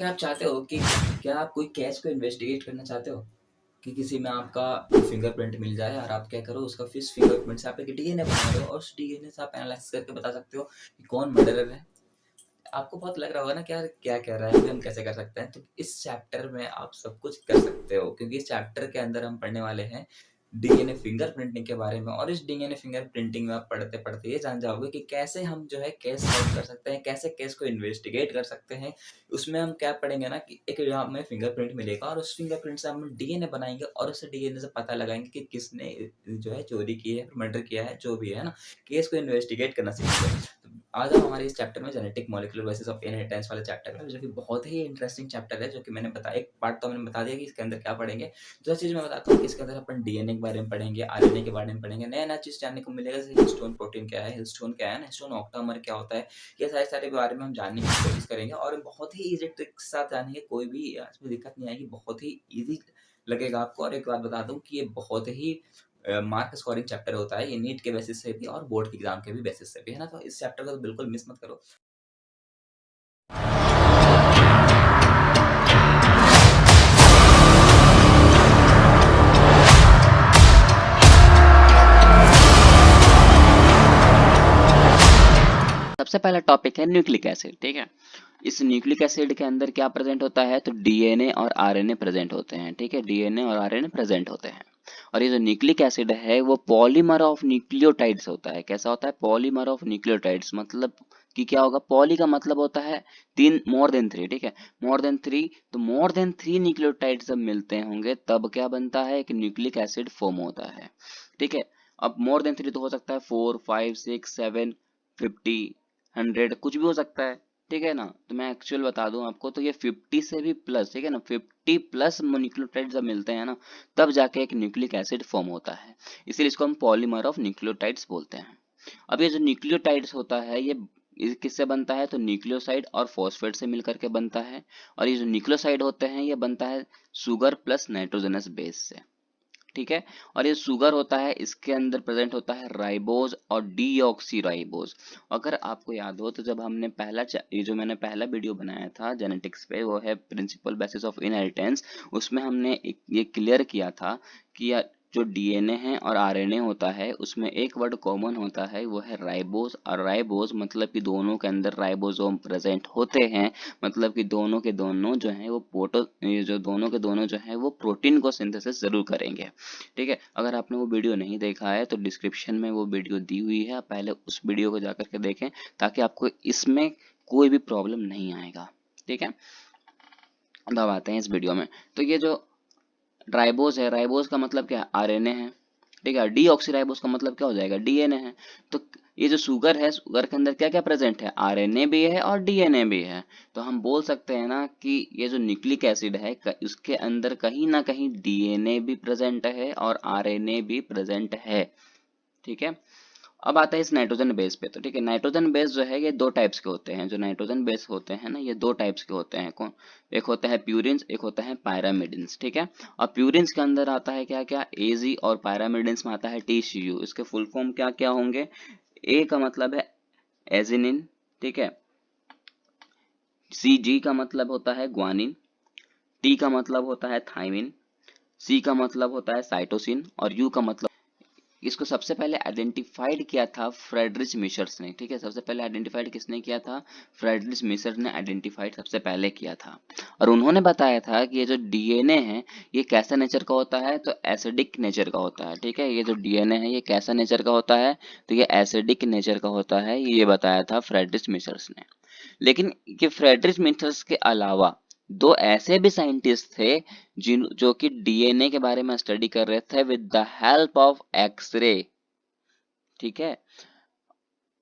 क्या आप चाहते हो कि क्या आप कोई केस को इन्वेस्टिगेट करना चाहते हो? कि किसी में आपका फिंगरप्रिंट मिल जाए और आप क्या करो उसका फिश फिंगरप्रिंट से आप एक डीएनए बना दो और उस डीएनए से आप एनालाइसिस करके बता सकते हो कि कौन मर्डरर है। आपको बहुत लग रहा होगा ना कि यार क्या कह रहा है, हम कैसे कर सकते हैं? तो इस चैप्टर में आप सब कुछ कर सकते हो क्योंकि इस चैप्टर के अंदर हम पढ़ने वाले हैं डीएनए फिंगरप्रिंटिंग के बारे में और इस डीएनए फिंगरप्रिंटिंग में आप पढ़ते-पढ़ते ये जान जाओगे कि कैसे हम जो है केस सॉल्व कर सकते हैं, कैसे केस को इन्वेस्टिगेट कर सकते हैं। उसमें हम क्या पढ़ेंगे ना कि एक हमें फिंगरप्रिंट मिलेगा और उस फिंगरप्रिंट से हम डीएनए बनाएँगे और उस डीएनए से पता लगाएँगे कि किसने जो है चोरी की है, मर्डर किया है, जो भी है ना? केस को इन्वेस्टिगेट करना सीखेंगे। तो आ जाओ हमारे इस चैप्टर में genetic molecular basis of inheritance वाले चैप्टर में, जो कि बहुत ही इंटरेस्टिंग चैप्टर है, जो कि मैंने बताया एक पार्ट तो मैंने बता दिया कि इसके अंदर क्या पढ़ेंगे। दूसरा चीज़ मैं बताता हूँ कि इसके अंदर अपन डीएनए के बारे में पढ़ेंगे, आरएनए के बारे में पढ़ेंगे, नया-नया चीज़ जानने को मिलेगा जैसे हिस्टोन प्रोटीन क्या है, हिस्टोन क्या है ना, हिस्टोन ऑक्टामर क्या होता है, ये सारे-सारे बारे में हम जानने की कोशिश करेंगे और बहुत ही ईज़ी ट्रिक के साथ जानेंगे, कोई भी इसमें दिक्कत नहीं आएगी, बहुत ही ईज़ी लगेगा आपको। और एक बात बता दूँ कि ये बहुत ही मार्क स्कोरिंग चैप्टर होता है, ये नीट के बेसिस से भी और बोर्ड के एग्ज़ाम के भी बेसिस से भी, है ना? तो इस चैप्टर को तो बिल्कुल मिस मत करो। सबसे पहला टॉपिक है न्यूक्लिक एसिड। ठीक है, इस न्यूक्लिक एसिड के अंदर क्या प्रेजेंट होता है? तो डीएनए और आरएनए प्रेजेंट होते हैं। ठीक है, डीएनए और आरएनए प्रेजेंट होते हैं। और ये जो न्यूक्लिक एसिड है वो पॉलीमर ऑफ न्यूक्लियोटाइड्स होता है। कैसा होता है? Polymer of nucleotides. मतलब कि क्या होगा? पॉली का मतलब होता है तीन, मोर देन थ्री। ठीक है, मोर देन थ्री। तो मोर देन थ्री न्यूक्लियोटाइड्स जब मिलते होंगे तब क्या बनता है? एक न्यूक्लिक एसिड फॉर्म होता है। ठीक है, अब मोर देन थ्री तो हो सकता है 4, 5, 6, 7, 50, 100, कुछ भी हो सकता है। ठीक है ना, तो मैं एक्चुअल बता दूं आपको, तो ये 50 से भी प्लस, ठीक है ना, 50 प्लस न्यूक्लियोटाइड जब मिलते हैं ना तब जाके एक न्यूक्लिक एसिड फॉर्म होता है। इसीलिए इसको हम पॉलीमर ऑफ न्यूक्लियोटाइड्स बोलते हैं। अब ये जो न्यूक्लियोटाइड्स होता है ये किससे बनता है? तो न्यूक्लियोसाइड और फॉस्फेट से मिलकर के बनता है। और ये जो न्यूक्लियोसाइड होते हैं ये बनता है शुगर प्लस नाइट्रोजनस बेस से। ठीक है, और ये शुगर होता है, इसके अंदर प्रेजेंट होता है राइबोज और डीऑक्सी राइबोज। अगर आपको याद हो तो जब हमने ये जो मैंने पहला वीडियो बनाया था जेनेटिक्स पे, वो है प्रिंसिपल बेसिस ऑफ इनहेरिटेंस, उसमें हमने ये क्लियर किया था कि जो डीएनए है और आरएनए होता है उसमें एक वर्ड कॉमन होता है, वो है राइबोज। और राइबोज मतलब कि दोनों के अंदर राइबोसोम प्रेजेंट होते हैं। मतलब कि दोनों के दोनों जो है ये जो दोनों के दोनों जो है वो प्रोटीन को सिंथेसिस जरूर करेंगे। ठीक है, अगर आपने वो वीडियो नहीं देखा है तो डिस्क्रिप्शन में वो वीडियो दी हुई है, आप पहले उस वीडियो को जाकर के देखें ताकि आपको इसमें कोई भी प्रॉब्लम नहीं आएगा। ठीक है, अब आते हैं इस वीडियो में। तो ये जो राइबोज है, राइबोज का मतलब क्या है? आरएनए है। ठीक है, डीऑक्सीराइबोज का मतलब क्या हो जाएगा? डीएनए है। तो ये जो शुगर है, शुगर के अंदर क्या क्या प्रेजेंट है? आरएनए भी है और डीएनए भी है। तो हम बोल सकते हैं ना कि ये जो न्यूक्लिक एसिड है उसके अंदर कहीं ना कहीं डीएनए भी प्रेजेंट है और आरएनए भी प्रेजेंट है। ठीक है, अब आता है इस नाइट्रोजन बेस पे। तो ठीक है, नाइट्रोजन बेस जो है ये दो टाइप्स के होते हैं। जो नाइट्रोजन बेस होते हैं ना, ये दो टाइप्स के होते हैं। कौन? एक होता है प्यूरिन्स, एक होता है पायरामिडिन्स। ठीक है, और प्यूरिन्स के अंदर आता है क्या क्या? एजी, और पायरामिडिन्स में आता है टीसीयू। इसके फुल फॉर्म क्या क्या होंगे? ए का मतलब है एजिनिन। ठीक है, सी जी का मतलब होता है ग्वानिन, टी का मतलब होता है थाइमिन, सी का मतलब होता है साइटोसिन, और यू का मतलब, इसको सबसे पहले आइडेंटिफाइड किया था फ्रेडरिच मिशर्स ने। ठीक है, सबसे पहले आइडेंटिफाइड किसने किया था? फ्रेडरिच मिशर ने आइडेंटिफाइड सबसे पहले किया था। और उन्होंने बताया था कि ये जो डीएनए है ये कैसा नेचर का होता है? तो एसिडिक नेचर का होता है। ठीक है, ये जो डीएनए है ये कैसा नेचर का होता है? तो ये एसिडिक नेचर का होता है, ये बताया था फ्रेडरिच मिशर्स ने। लेकिन ये फ्रेडरिच मिशर्स के अलावा दो ऐसे भी साइंटिस्ट थे जिन जो कि डीएनए के बारे में स्टडी कर रहे थे with the help of x-ray. ठीक है,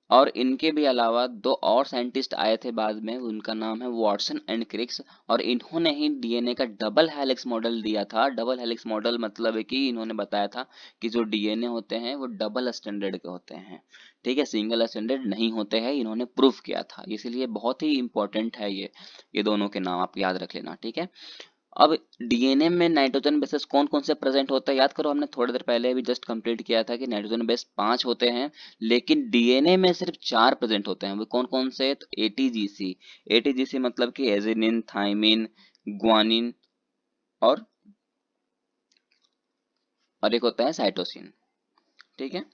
और इनके भी अलावा दो और साइंटिस्ट आए थे बाद में, उनका नाम है वॉटसन एंड क्रिक्स। और इन्होंने ही डीएनए का डबल हेलिक्स मॉडल दिया था। डबल हेलिक्स मॉडल मतलब है कि इन्होंने बताया था कि जो डीएनए होते हैं वो डबल स्टैंडर्ड के होते हैं। ठीक है, सिंगल स्टैंडर्ड नहीं होते हैं, इन्होंने प्रूफ किया था। इसलिए बहुत ही इंपॉर्टेंट है ये दोनों के नाम आप याद रख लेना। ठीक है, अब डीएनए में नाइट्रोजन बेसेस कौन कौन से प्रेजेंट होता है, याद करो हमने थोड़ी देर पहले अभी जस्ट कंप्लीट किया था कि नाइट्रोजन बेस 5 होते हैं, लेकिन डीएनए में सिर्फ 4 प्रेजेंट होते हैं। वो कौन कौन से, तो एटीजीसी। एटीजीसी मतलब कि एजिनिन, थाइमिन, ग्वानिन और एक होता है साइटोसिन, ठीक है।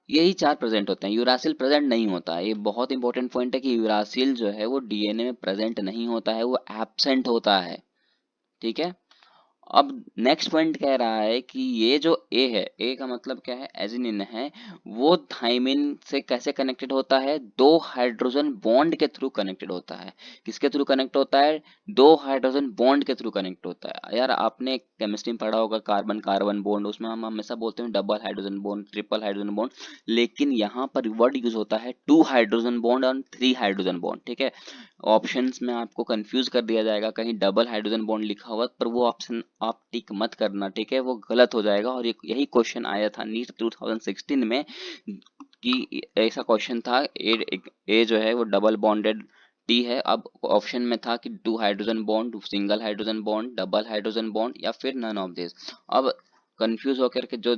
यही 4 प्रेजेंट होते हैं, यूरासिल प्रेजेंट नहीं होता है। ये बहुत इंपॉर्टेंट पॉइंट है कि यूरासिल जो है वो डीएनए में प्रेजेंट नहीं होता है, वो एब्सेंट होता है, ठीक है। अब नेक्स्ट पॉइंट कह रहा है कि ये जो ए है, ए का मतलब क्या है, एजिनिन है, वो थाइमिन से कैसे कनेक्टेड होता है, 2 हाइड्रोजन बॉन्ड के थ्रू कनेक्टेड होता है। किसके थ्रू कनेक्ट होता है, 2 हाइड्रोजन बॉन्ड के थ्रू कनेक्ट होता है। यार आपने केमिस्ट्री में पढ़ा होगा कार्बन कार्बन बॉन्ड, उसमें हम हमेशा बोलते हैं double hydrogen bond, triple hydrogen bond, लेकिन यहाँ पर वर्ड यूज होता है 2 हाइड्रोजन बॉन्ड और 3 हाइड्रोजन बॉन्ड, ठीक है। ऑप्शंस में आपको कंफ्यूज कर दिया जाएगा, कहीं डबल हाइड्रोजन बॉन्ड लिखा हुआ, पर वो ऑप्शन आप टिक मत करना, ठीक है, वो गलत हो जाएगा। और यही क्वेश्चन आया था नीट 2016 में कि ऐसा क्वेश्चन था, ए जो है वो डबल बॉन्डेड टी है। अब ऑप्शन में था कि 2 hydrogen bond, single hydrogen bond, double hydrogen bond या फिर नन ऑफ दिस। अब कंफ्यूज होकर के जो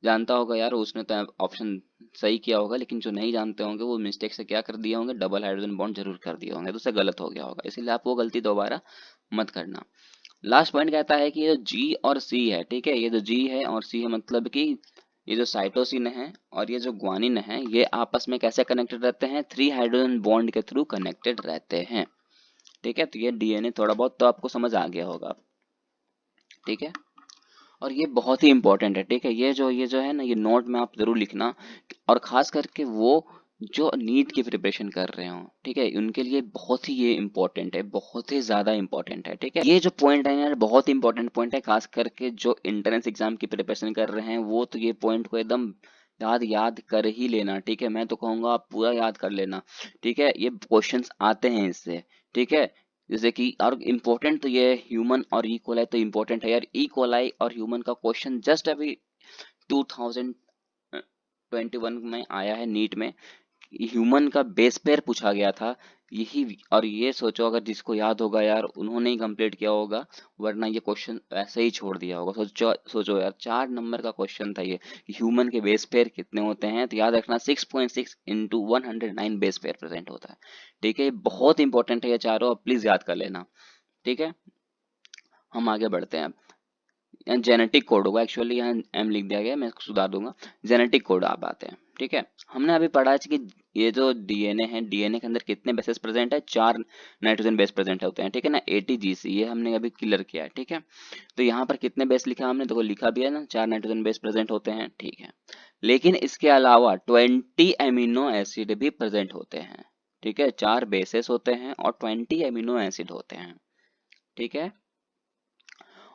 जानता होगा यार उसने तो ऑप्शन सही किया होगा, लेकिन जो नहीं जानते होंगे वो मिस्टेक से क्या कर दिए होंगे, डबल हाइड्रोजन बॉन्ड जरूर कर दिए होंगे, तो उससे गलत हो गया होगा, इसीलिए आप वो गलती दोबारा मत करना। लास्ट पॉइंट कहता है कि ये जो जी और सी है, ठीक है, ये जो जी है और सी है मतलब कि ये जो साइटोसिन है और ये जो ग्वानिन है, ये आपस में कैसे कनेक्टेड रहते हैं, 3 हाइड्रोजन बॉन्ड के थ्रू कनेक्टेड रहते हैं, ठीक है। तो ये डीएनए थोड़ा बहुत तो आपको समझ आ गया होगा, ठीक है। और ये बहुत ही इंपॉर्टेंट है, ठीक है। ये जो है ना, ये नोट में आप जरूर लिखना, और खास करके वो जो नीट की प्रिपरेशन कर रहे हो, ठीक है, उनके लिए बहुत ही ये इंपॉर्टेंट है, बहुत ही ज्यादा इंपॉर्टेंट है, ठीक है। ये जो पॉइंट है यार बहुत इंपॉर्टेंट पॉइंट है, खास करके जो एंट्रेंस एग्जाम की प्रिपरेशन कर रहे हैं वो तो ये पॉइंट को एकदम याद याद कर ही लेना, ठीक है। मैं तो कहूंगा आप पूरा याद कर लेना, ठीक है, ये क्वेश्चंस आते हैं इससे, ठीक है। जैसे कि और इम्पोर्टेंट तो ये ह्यूमन और ई कोलाई तो इम्पोर्टेंट है यार, ई कोलाई और ह्यूमन का क्वेश्चन जस्ट अभी 2021 में आया है नीट में, ह्यूमन का बेस पेयर पूछा गया था यही। और ये सोचो अगर जिसको याद होगा यार उन्होंने ही कंप्लीट किया होगा, वरना ये क्वेश्चन ऐसे ही छोड़ दिया होगा। सोचो सोचो यार 4 नंबर का क्वेश्चन था ये, ह्यूमन के बेस पेयर कितने होते हैं, तो याद रखना 6.6 इंटू 109 बेस पेयर प्रेजेंट होता है, ठीक है। ये बहुत इंपॉर्टेंट है ये चारों, प्लीज याद कर लेना, ठीक है। हम आगे बढ़ते हैं। यहाँ जेनेटिक कोड होगा, एक्चुअली यहाँ एम लिख दिया गया, मैं इसको सुधार दूंगा। जेनेटिक कोड आप आते हैं, ठीक है। हमने अभी पढ़ा है कि ये जो डीएनए है, डीएनए के अंदर कितने बेसेस प्रेजेंट है, 4 नाइट्रोजन बेस प्रेजेंट होते हैं, ठीक है ना, एटीजीसी, ये हमने अभी क्लियर किया है, ठीक है। तो यहाँ पर कितने बेस लिखा हमने, देखो लिखा भी है ना, 4 नाइट्रोजन बेस प्रेजेंट होते हैं, ठीक है। लेकिन इसके अलावा 20 एमिनो एसिड भी प्रेजेंट होते हैं, ठीक है। 4 बेसेस होते हैं और 20 एमिनो एसिड होते हैं, ठीक है।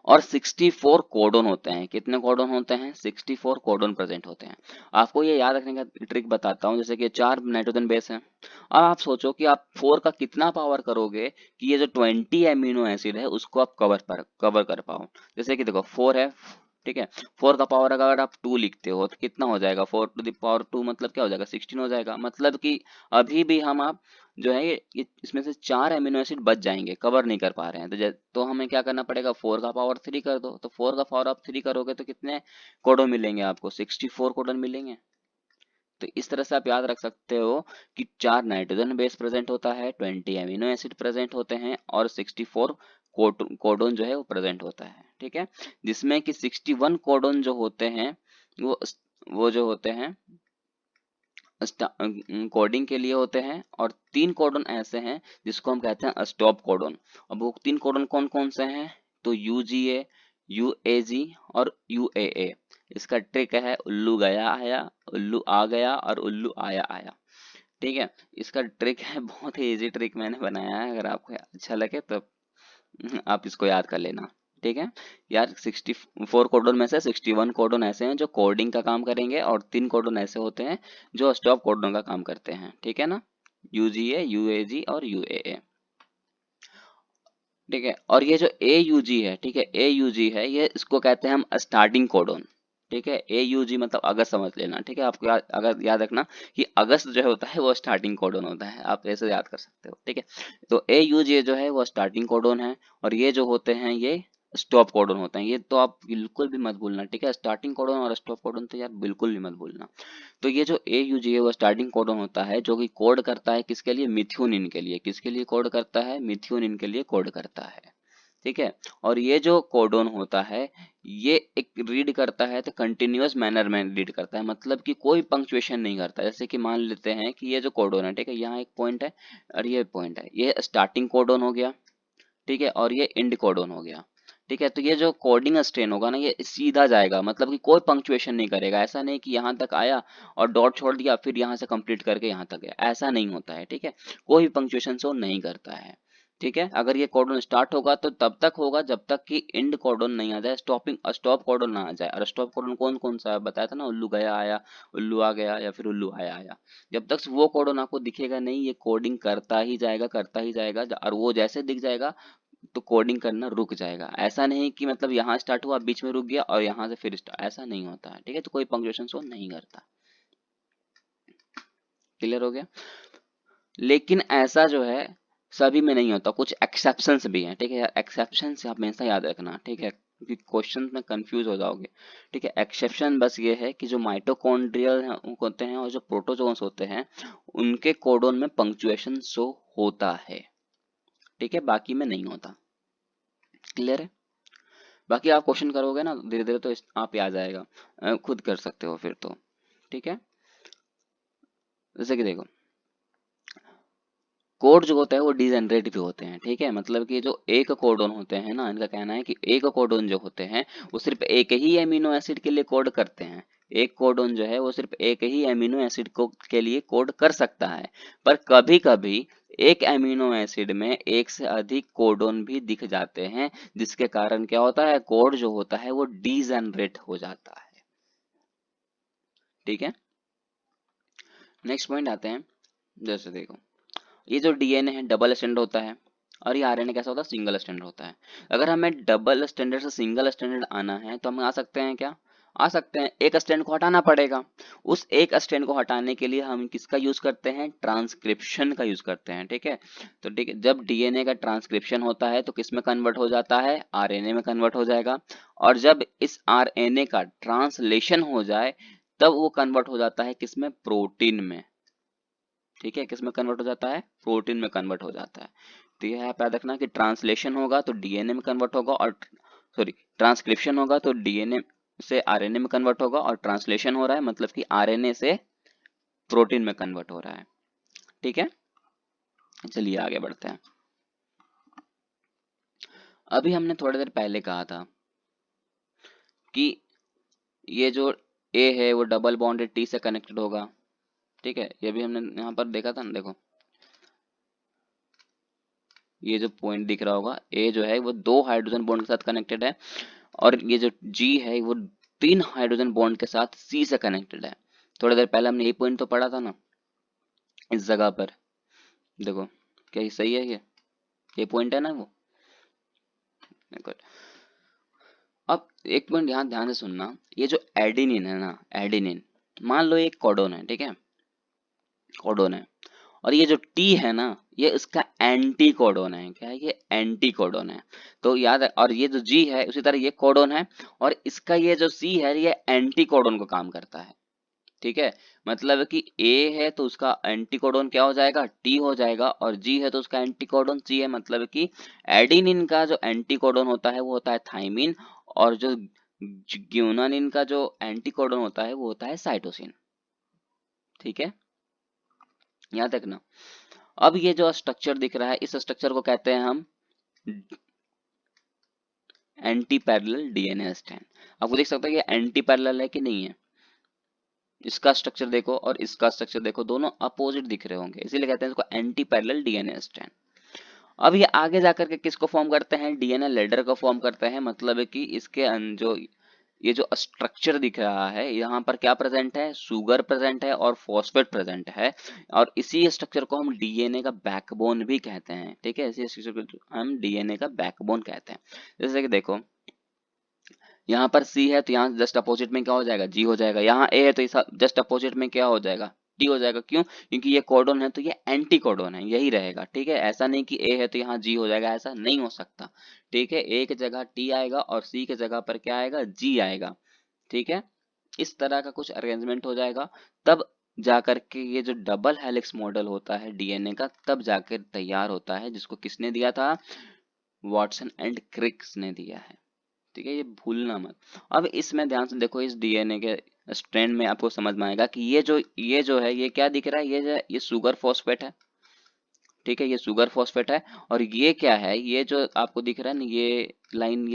और 64 कोडोन होते हैं, कितने कोडोन होते हैं, 64 कोडोन प्रेजेंट होते हैं। आपको ये याद रखने का ट्रिक बताता हूँ, जैसे कि 4 नाइट्रोजन बेस हैं। अब आप सोचो कि आप 4 का कितना पावर करोगे कि ये जो 20 एमिनो एसिड है उसको आप कवर कर पाओ। जैसे कि देखो 4 है, ठीक है, 4 का पावर अगर आप 2 लिखते हो तो कितना हो जाएगा, 4 टू द पावर 2 मतलब क्या हो जाएगा, 16 हो जाएगा। मतलब कि अभी भी हम आप जो है ये इसमें से 4 एमिनो एसिड बच जाएंगे, कवर नहीं कर पा रहे हैं, तो हमें क्या करना पड़ेगा, 4 का पावर 3 कर दो। तो 4 का पावर आप 3 करोगे तो कितने कोडोन मिलेंगे आपको, 64 कोडोन मिलेंगे। तो इस तरह से आप याद रख सकते हो कि 4 नाइट्रोजन बेस प्रेजेंट होता है, 20 एमिनो एसिड प्रेजेंट होते हैं और 64 कोडोन जो है वो प्रेजेंट होता है, ठीक है। जिसमें कि 61 कोडोन जो होते हैं वो वो जो होते हैं कोडिंग के लिए होते हैं, और 3 कोडन ऐसे हैं जिसको हम कहते हैं स्टॉप कोडन। अब वो 3 कोडन कौन कौन से हैं, तो यूजीए, यूएजी और यूएए। इसका ट्रिक है उल्लू गया आया, उल्लू आ गया और उल्लू आया आया, ठीक है। इसका ट्रिक है, बहुत ही इजी ट्रिक मैंने बनाया है, अगर आपको अच्छा लगे तो आप इसको याद कर लेना, ठीक है। यार 64 कोडन में से 61 कोडन ऐसे हैं जो कोडिंग का काम करेंगे और 3 कोडन ऐसे होते हैं जो स्टॉप कोडन का काम करते हैं, ठीक है ना, यूजीए, यूएजी और यूएए, ठीक है। और ये जो ए यूजी है, ठीक है, ए यूजी है, ये इसको कहते हैं हम स्टार्टिंग कोडन, ठीक है। AUG मतलब अगस्त समझ लेना, ठीक है। आपको अगर याद रखना कि अगस्त जो होता है वो स्टार्टिंग कोडन होता है, आप ऐसे याद कर सकते हो, ठीक है। तो AUG जो है वो स्टार्टिंग कोडन है, और ये जो होते हैं ये स्टॉप कोडन होते हैं। ये तो आप बिल्कुल भी मत भूलना, ठीक है। स्टार्टिंग कोडन और स्टॉप कोडन तो यार बिल्कुल भी मत भूलना। तो ये जो AUG है वो स्टार्टिंग कोडन होता है, जो कि कोड करता है किसके लिए, मिथ्योनिन के लिए। किसके लिए कोड करता है, मिथ्योनिन के लिए कोड करता है, ठीक है। और ये जो कोडोन होता है ये एक रीड करता है तो कंटिन्यूअस मैनर में रीड करता है, मतलब कि कोई पंक्चुएशन नहीं करता। जैसे कि मान लेते हैं कि ये जो कोडोन है, ठीक है, यहाँ एक पॉइंट है और ये पॉइंट है, ये स्टार्टिंग कोडोन हो गया, ठीक है, और ये एंड कोडोन हो गया, ठीक है। तो ये जो कोडिंग स्ट्रेन होगा ना, ये सीधा जाएगा, मतलब कि कोई पंक्चुएशन नहीं करेगा। ऐसा नहीं कि यहाँ तक आया और डॉट छोड़ दिया फिर यहाँ से कंप्लीट करके यहाँ तक गया, ऐसा नहीं होता है, ठीक है। कोई भी पंक्चुएशन शो नहीं करता है, ठीक है। अगर ये कोडन स्टार्ट होगा तो तब तक होगा जब तक कि एंड कोडन नहीं आ जाए, स्टॉप कोडन ना आ जाए। और स्टॉप कोडन कौन कौन सा है बताया था ना, उल्लू गया आया, उल्लू आ गया, या फिर उल्लू आया आया। जब तक वो कोडन आपको दिखेगा नहीं, ये कोडिंग करता ही जाएगा, करता ही जाएगा, और वो जैसे दिख जाएगा तो कोडिंग करना रुक जाएगा। ऐसा नहीं कि मतलब यहाँ स्टार्ट हुआ बीच में रुक गया और यहाँ से फिर स्टार्ट, ऐसा नहीं होता है, ठीक है। तो कोई पंक्चुएशन शो नहीं करता। क्लियर हो गया। लेकिन ऐसा जो है सभी में नहीं होता, कुछ एक्सेप्शंस भी हैं, ठीक है यार। एक्सेप्शंस आप हमेशा याद रखना, ठीक है, क्योंकि क्वेश्चन में कंफ्यूज हो जाओगे, ठीक है। एक्सेप्शन बस ये है कि जो माइटोकॉन्ड्रियल होते हैं और जो प्रोटोजोन्स होते हैं उनके कोडोन में पंक्चुएशन शो होता है, ठीक है, बाकी में नहीं होता। क्लियर है। बाकी आप क्वेश्चन करोगे ना धीरे धीरे तो आप ही आ जाएगा, खुद कर सकते हो फिर तो, ठीक है। जैसे कि देखो कोड जो होता है वो डिजेनरेट भी होते हैं, ठीक है। मतलब कि जो एक कोडोन होते हैं ना, इनका कहना है कि एक कोडोन जो होते हैं वो सिर्फ एक ही एमिनो एसिड के लिए कोड करते हैं। एक कोडोन जो है वो सिर्फ एक ही एमिनो एसिड को के लिए कोड कर सकता है, पर कभी कभी एक एमिनो एसिड में एक से अधिक कोडोन भी दिख जाते हैं, जिसके कारण क्या होता है, कोड जो होता है वो डिजेनरेट हो जाता है, ठीक है। नेक्स्ट पॉइंट आते हैं। जैसे देखो ये जो डीएनए है डबल स्टैंडर्ड होता है, और ये आरएनए कैसा होता है, सिंगल स्टैंडर्ड होता है। अगर हमें डबल स्टैंडर्ड से सिंगल स्टैंडर्ड आना है तो हम आ सकते हैं क्या, आ सकते हैं, एक स्टैंड को हटाना पड़ेगा। उस एक स्टैंड को हटाने के लिए हम किसका यूज करते हैं, ट्रांसक्रिप्शन का यूज करते हैं, ठीक है। तो ठीक है, जब डीएनए का ट्रांसक्रिप्शन होता है तो किस में कन्वर्ट हो जाता है, आरएनए में कन्वर्ट हो जाएगा। और जब इस आरएनए का ट्रांसलेशन हो जाए तब वो कन्वर्ट हो जाता है किसमें, प्रोटीन में, ठीक है। किस में कन्वर्ट हो जाता है, प्रोटीन में कन्वर्ट हो जाता है। तो यह आप याद रखना कि ट्रांसलेशन होगा तो डीएनए में कन्वर्ट होगा, और सॉरी ट्रांसक्रिप्शन होगा तो डीएनए से आरएनए में कन्वर्ट होगा, और ट्रांसलेशन हो रहा है मतलब कि आरएनए से प्रोटीन में कन्वर्ट हो रहा है, ठीक है। चलिए आगे बढ़ते हैं। अभी हमने थोड़ी देर पहले कहा था कि ये जो ए है वो डबल बॉन्डेड टी से कनेक्टेड होगा, ठीक है। ये भी हमने यहाँ पर देखा था ना, देखो ये जो पॉइंट दिख रहा होगा, ए जो है वो 2 हाइड्रोजन बॉन्ड के साथ कनेक्टेड है, और ये जो जी है वो 3 हाइड्रोजन बॉन्ड के साथ सी से कनेक्टेड है। थोड़ी देर पहले हमने ये पॉइंट तो पढ़ा था ना इस जगह पर, देखो क्या ये सही है, ये पॉइंट है ना वो, देखो। अब एक पॉइंट ध्यान ध्यान से सुनना, ये जो एडिनिन है ना, एडिनिन, मान लो एक कोडोन है, ठीक है, कोडोन है, और ये जो टी है ना ये इसका एंटी कोडोन है, क्या है ये, एंटी कोडोन है। तो याद है, और ये जो जी है उसी तरह ये कोडोन है, और इसका ये जो सी है ये एंटी कोडोन को काम करता है, ठीक है। मतलब कि ए है तो उसका एंटी कोडोन क्या हो जाएगा, टी हो जाएगा, और जी है तो उसका एंटी कोडोन सी है। मतलब कि एडिनिन का जो एंटी कोडोन होता है वो होता है थाइमिन, और जो ग्यूनानिन का जो एंटी कोडोन होता है वो होता है साइटोसिन, ठीक है, याद रखना। अब ये जो स्ट्रक्चर दिख रहा है इस स्ट्रक्चर को कहते हैं हम एंटी पैरेलल डीएनए स्ट्रैंड। आपको देख सकते हैं कि एंटी पैरेलल है कि नहीं है, इसका स्ट्रक्चर देखो और इसका स्ट्रक्चर देखो, दोनों अपोजिट दिख रहे होंगे, इसीलिए कहते हैं इसको एंटी पैरेलल डीएनए स्ट्रैंड। अब ये आगे जाकर के किसको फॉर्म करते हैं, डीएनए लेडर को फॉर्म करते हैं। मतलब है कि इसके जो ये जो स्ट्रक्चर दिख रहा है यहाँ पर क्या प्रेजेंट है, शुगर प्रेजेंट है और फॉस्फेट प्रेजेंट है, और इसी स्ट्रक्चर को हम डीएनए का बैकबोन भी कहते हैं, ठीक है। इसी स्ट्रक्चर को हम डीएनए का बैकबोन कहते हैं। जैसे कि देखो यहाँ पर सी है तो यहाँ जस्ट अपोजिट में क्या हो जाएगा, जी हो जाएगा। यहाँ ए है तो जस्ट अपोजिट में क्या हो जाएगा, टी हो जाएगा। क्यों? क्योंकि ये कोडोन है तो ये एंटी कोडोन है, यही रहेगा। ठीक है, ऐसा नहीं कि ए है तो यहाँ जी हो जाएगा, ऐसा नहीं हो सकता। ठीक है, ए की जगह टी आएगा और सी की जगह पर क्या आएगा, जी आएगा। ठीक है, इस तरह का कुछ अरेंजमेंट हो जाएगा, तब जाकर के ये जो डबल हेलिक्स मॉडल होता है डीएनए का, तब जाकर तैयार होता है, जिसको किसने दिया था, वॉटसन एंड क्रिक्स ने दिया है। ठीक है, ये भूलना मत। अब इसमें ध्यान से देखो, इस डीएनए के स्ट्रैंड में आपको समझ में आएगा कि ये जो है ये क्या दिख रहा है, ये शुगर फॉस्फेट है। ठीक है, ये शुगर फॉस्फेट है। और ये क्या है, ये जो आपको दिख रहा है ना, ये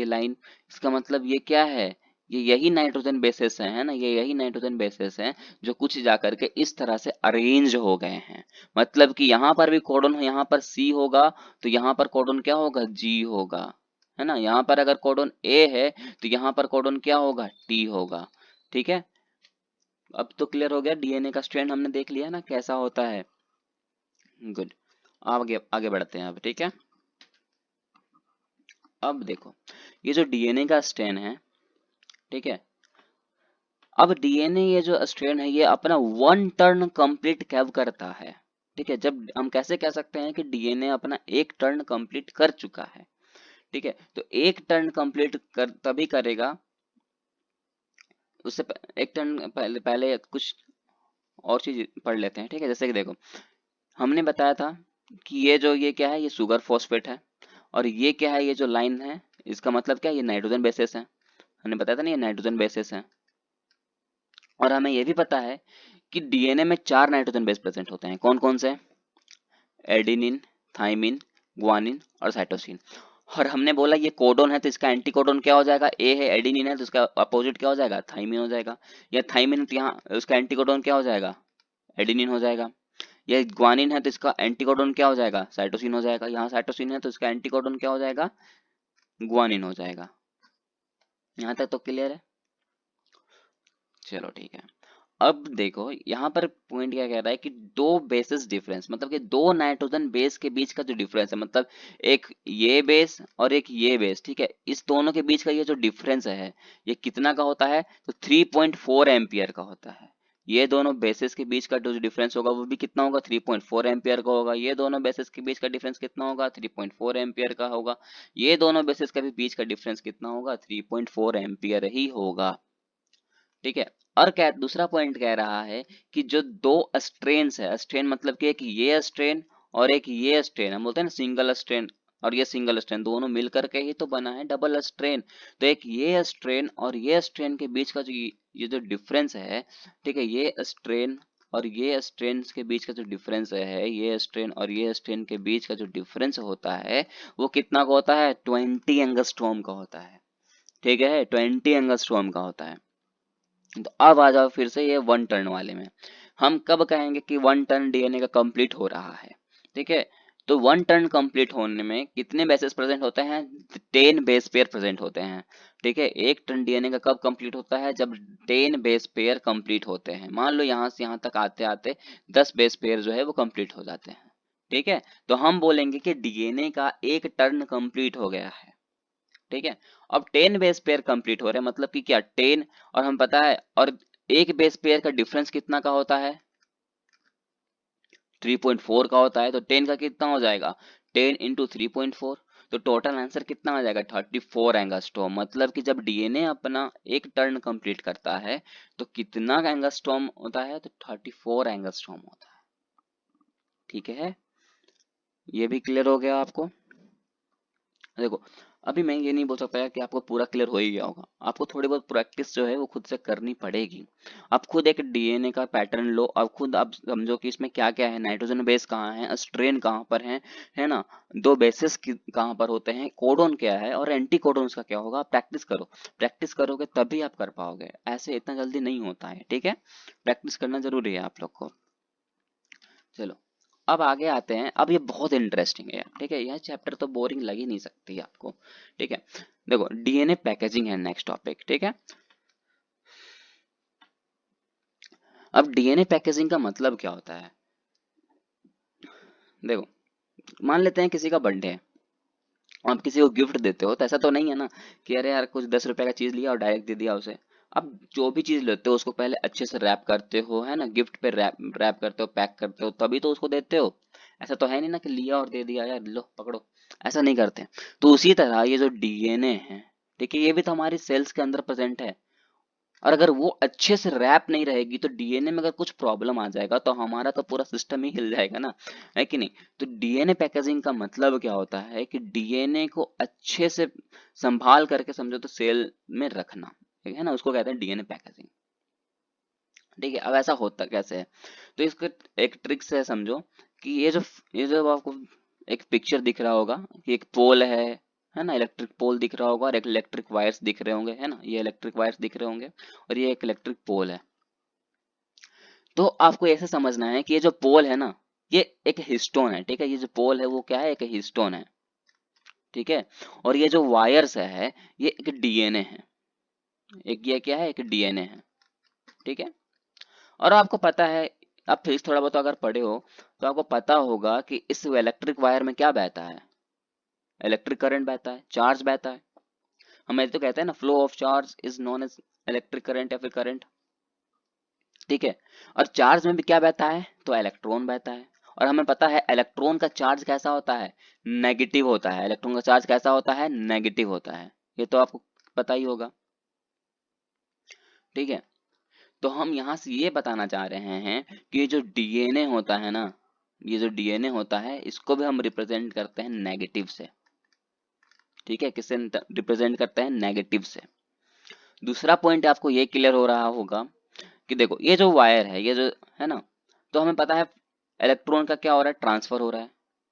लाइन, इसका मतलब ये क्या है, ये यही नाइट्रोजन बेसेस है ना, ये यही नाइट्रोजन बेसेस हैं जो कुछ जाकर के इस तरह से अरेंज हो गए हैं। मतलब कि यहाँ पर भी कोडन, यहाँ पर सी होगा तो यहाँ पर कोडन क्या होगा, जी होगा, है ना। यहाँ पर अगर कोडन ए है तो यहाँ पर कोडन क्या होगा, टी होगा। ठीक है, अब तो क्लियर हो गया, डीएनए का स्ट्रैंड हमने देख लिया ना कैसा होता है। गुड, आगे आगे बढ़ते हैं अब। ठीक है, अब देखो, ये जो डीएनए का स्ट्रैंड है, ठीक है, अब डीएनए ये जो स्ट्रैंड है ये अपना वन टर्न कंप्लीट कब करता है। ठीक है, जब हम कैसे कह सकते हैं कि डीएनए अपना एक टर्न कंप्लीट कर चुका है। ठीक है, तो एक टर्न कंप्लीट कर तभी करेगा, एक टर्न पहले कुछ और चीज पढ़ लेते हैं। ठीक है, जैसे कि देखो, हमने बताया था कि ये क्या है, ये शुगर फॉस्फेट है। और ये क्या है, ये जो लाइन है, इसका मतलब क्या है, ये नाइट्रोजन बेसिस है। हमने बताया था ना, ये नाइट्रोजन बेसिस है। और हमें ये भी पता है कि डीएनए में 4 नाइट्रोजन बेस प्रेजेंट होते हैं। कौन कौन से? एडेनिन, थाइमिन, ग्वानिन और साइटोसिन। और हमने बोला ये कोडोन है तो इसका एंटी कोडोन क्या हो जाएगा, ए है, एडेनिन है तो इसका अपोजिट क्या हो जाएगा, थाइमिन हो जाएगा। या थाइमिन तो यहाँ उसका एंटी कोडोन क्या हो जाएगा, एडेनिन हो जाएगा। ये ग्वानिन है तो इसका एंटीकोडोन क्या हो जाएगा, साइटोसिन हो जाएगा। यहाँ साइटोसिन है तो इसका एंटीकोडोन क्या हो जाएगा, ग्वानिन हो जाएगा। यहाँ तक तो क्लियर है। चलो ठीक है, अब देखो यहाँ पर पॉइंट क्या कह रहा है कि दो बेसिस डिफरेंस, मतलब कि दो नाइट्रोजन बेस के बीच का जो डिफरेंस है, मतलब एक ये बेस और एक ये बेस, ठीक है, इस दोनों के बीच का ये जो डिफरेंस है ये कितना का होता है, तो 3.4 एम्पियर का होता है। ये दोनों बेसिस के बीच का जो डिफरेंस होगा वो भी कितना होगा, 3.4 एम्पियर का होगा। ये दोनों बेसिस के बीच का डिफरेंस कितना होगा, 3.4 एम्पियर का होगा। ये दोनों बेसिस के भी बीच का डिफरेंस कितना होगा, 3.4 एम्पियर ही होगा। ठीक है, और क्या दूसरा पॉइंट कह रहा है कि जो दो स्ट्रेन्स है, स्ट्रेन मतलब कि एक ये स्ट्रेन और एक ये स्ट्रेन, हम बोलते हैं ना सिंगल स्ट्रेन और ये सिंगल स्ट्रेन, दोनों मिल करके ही तो बना है डबल स्ट्रेन। तो एक ये स्ट्रेन और ये स्ट्रेन के बीच का जो ये जो डिफरेंस है, ठीक है, ये स्ट्रेन और ये स्ट्रेन के बीच का जो डिफरेंस है, ये स्ट्रेन और ये स्ट्रेन के बीच का जो डिफरेंस होता है वो कितना का होता है, 20 एंगस्ट्रॉम का होता है। ठीक है, 20 एंगस्ट्रॉम का होता है। तो अब आ जाओ फिर से ये वन टर्न वाले में। हम कब कहेंगे कि वन टर्न डीएनए का कंप्लीट हो रहा है। ठीक है, तो वन टर्न कंप्लीट होने में कितने बेसेस प्रेजेंट होते हैं, 10 बेस पेयर प्रेजेंट होते हैं। ठीक है, एक टर्न डीएनए का कब कंप्लीट होता है, जब 10 बेस पेयर कंप्लीट होते हैं। मान लो यहाँ से यहाँ तक आते आते 10 बेस पेयर जो है वो कंप्लीट हो जाते हैं। ठीक है, तो हम बोलेंगे कि डीएनए का एक टर्न कंप्लीट हो गया है। ठीक है, अब 10 बेस पेयर कंप्लीट हो रहे हैं, मतलब कि क्या 10, और हम पता है, और एक बेस पेयर का डिफरेंस कितना का होता है, 3.4 का होता है। तो 10 का कितना हो जाएगा, 10 इंटू 3.4, तो टोटल आंसर कितना आ जाएगा, 34 एंगस्ट्रॉम। मतलब कि जब डीएनए अपना एक टर्न कंप्लीट करता है तो कितना एंगस्ट्रॉम होता है, तो 34 एंगस्ट्रॉम होता है। ठीक है, ये भी क्लियर हो गया आपको। देखो, अभी मैं ये नहीं बोल सकता कि आपको पूरा क्लियर हो ही गया होगा, आपको थोड़ी बहुत प्रैक्टिस जो है वो खुद से करनी पड़ेगी। आप खुद एक डीएनए का पैटर्न लो, अब खुद आप समझो कि इसमें क्या क्या है, नाइट्रोजन बेस कहाँ है, स्ट्रेन कहाँ पर है ना, दो बेसिस कहाँ पर होते हैं, कोडोन क्या है और एंटी कोडोन का क्या होगा। प्रैक्टिस करो, प्रैक्टिस करोगे तभी आप कर पाओगे, ऐसे इतना जल्दी नहीं होता है। ठीक है, प्रैक्टिस करना जरूरी है आप लोग को। चलो, अब आगे आते हैं। अब ये बहुत इंटरेस्टिंग है यार। ठीक है, यह चैप्टर तो बोरिंग लग ही नहीं सकती आपको। ठीक है, देखो डीएनए पैकेजिंग है नेक्स्ट टॉपिक। ठीक है, अब डीएनए पैकेजिंग का मतलब क्या होता है, देखो मान लेते हैं किसी का बर्थडे है। आप किसी को गिफ्ट देते हो तो ऐसा तो नहीं है ना कि अरे यार कुछ 10 रुपए का चीज लिया और डायरेक्ट दे दिया उसे। अब जो भी चीज लेते हो उसको पहले अच्छे से रैप करते हो, है ना, गिफ्ट पे रैप रैप करते हो, पैक करते हो, तभी तो उसको देते हो। ऐसा तो है नहीं ना कि लिया और दे दिया, यार लो पकड़ो, ऐसा नहीं करते। तो उसी तरह ये जो डीएनए है, ठीक है, ये भी तो हमारी सेल्स के अंदर प्रेजेंट है। और अगर वो अच्छे से रैप नहीं रहेगी तो डीएनए में अगर कुछ प्रॉब्लम आ जाएगा तो हमारा तो पूरा सिस्टम ही हिल जाएगा ना, है कि नहीं। तो डीएनए पैकेजिंग का मतलब क्या होता है कि डीएनए को अच्छे से संभाल करके समझो तो सेल में रखना, ठीक है ना, उसको कहते हैं डीएनए पैकेजिंग। ठीक है, अब ऐसा होता कैसे है, तो इसका एक ट्रिक से समझो कि ये जो आपको एक पिक्चर दिख रहा होगा कि एक पोल है ना, इलेक्ट्रिक पोल दिख रहा होगा और एक इलेक्ट्रिक वायर्स दिख रहे होंगे, है ना, ये इलेक्ट्रिक वायर्स दिख रहे होंगे और ये एक इलेक्ट्रिक पोल है। तो आपको ऐसे समझना है कि ये जो पोल है ना, ये एक हिस्टोन है, ठीक है, ये जो पोल है वो क्या है, एक हिस्टोन है, ठीक है। और ये जो वायर्स है ये एक डीएनए है, एक ये क्या है, एक डीएनए है, ठीक है। और आपको पता है, आप फिजिक्स थोड़ा बहुत अगर पढ़े हो तो आपको पता होगा कि इस इलेक्ट्रिक वायर में क्या बहता है, इलेक्ट्रिक करंट बहता है, चार्ज बहता है। हम ऐसे तो कहते हैं ना, flow of charge is known as electric current या फिर करंट, ठीक है। और चार्ज में भी क्या बहता है, तो इलेक्ट्रॉन बहता है। और हमें पता है इलेक्ट्रॉन का चार्ज कैसा होता है, नेगेटिव होता है। इलेक्ट्रॉन का चार्ज कैसा होता है, नेगेटिव होता है, ये तो आपको पता ही होगा, ठीक है। तो हम यहाँ से ये बताना चाह रहे हैं कि ये जो डीएनए होता है ना, ये जो डीएनए होता है इसको भी हम रिप्रेजेंट करते हैं नेगेटिव से, ठीक है, किससे रिप्रेजेंट करते हैं, नेगेटिव से। दूसरा पॉइंट आपको ये क्लियर हो रहा होगा कि देखो ये जो वायर है, ये जो है ना, तो हमें पता है इलेक्ट्रॉन का क्या हो रहा है, ट्रांसफर हो रहा है।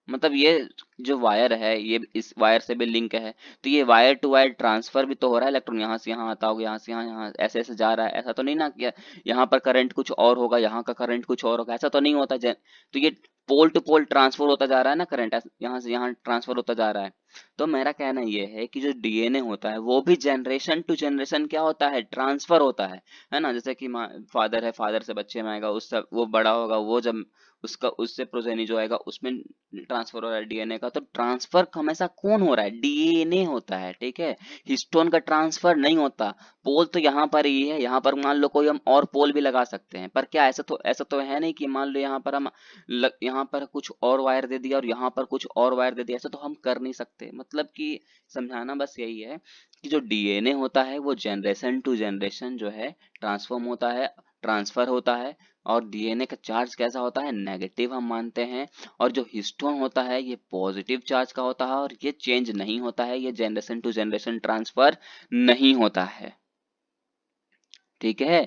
मतलब ये जो वायर है ये इस वायर से भी लिंक है, तो ये वायर टू वायर ट्रांसफर भी तो हो रहा है। इलेक्ट्रॉन यहाँ से यहाँ आता होगा, यहाँ से यहाँ, यहाँ ऐसे ऐसे जा रहा है। ऐसा तो नहीं ना कि यहाँ पर करंट कुछ और होगा, यहाँ का करंट कुछ और होगा, ऐसा तो नहीं होता। तो ये पोल टू पोल ट्रांसफर होता जा रहा है ना, करंट यहाँ से यहाँ ट्रांसफर होता जा रहा है। तो मेरा कहना ये है कि जो डीएनए होता है वो भी जनरेशन टू जनरेशन क्या होता है, ट्रांसफर होता है ना। जैसे कि फादर है, फादर से बच्चे में आएगा, उससे वो बड़ा होगा, वो जब उसका उससे प्रोजेनी जो आएगा उसमें ट्रांसफर हो रहा है डीएनए का। तो ट्रांसफर हमेशा कौन हो रहा है, डीएनए होता है, ठीक है। हिस्टोन का ट्रांसफर नहीं होता। पोल तो यहाँ पर ही है, यहाँ पर मान लो कोई हम और पोल भी लगा सकते हैं, पर क्या ऐसा तो है नहीं कि मान लो यहाँ पर हम यहाँ पर कुछ और वायर दे दिया और यहाँ पर कुछ और वायर दे दिया, ऐसा तो हम कर नहीं सकते। मतलब कि समझाना बस यही है कि जो डीएनए होता है वो जनरेशन टू जनरेशन जो है ट्रांसफॉर्म होता है, ट्रांसफर होता है। और डीएनए का चार्ज कैसा होता है, नेगेटिव हम मानते हैं। और जो हिस्टोन होता है ये पॉजिटिव चार्ज का होता है और ये चेंज नहीं होता है, ये जनरेशन टू जनरेशन ट्रांसफर नहीं होता है, ठीक है।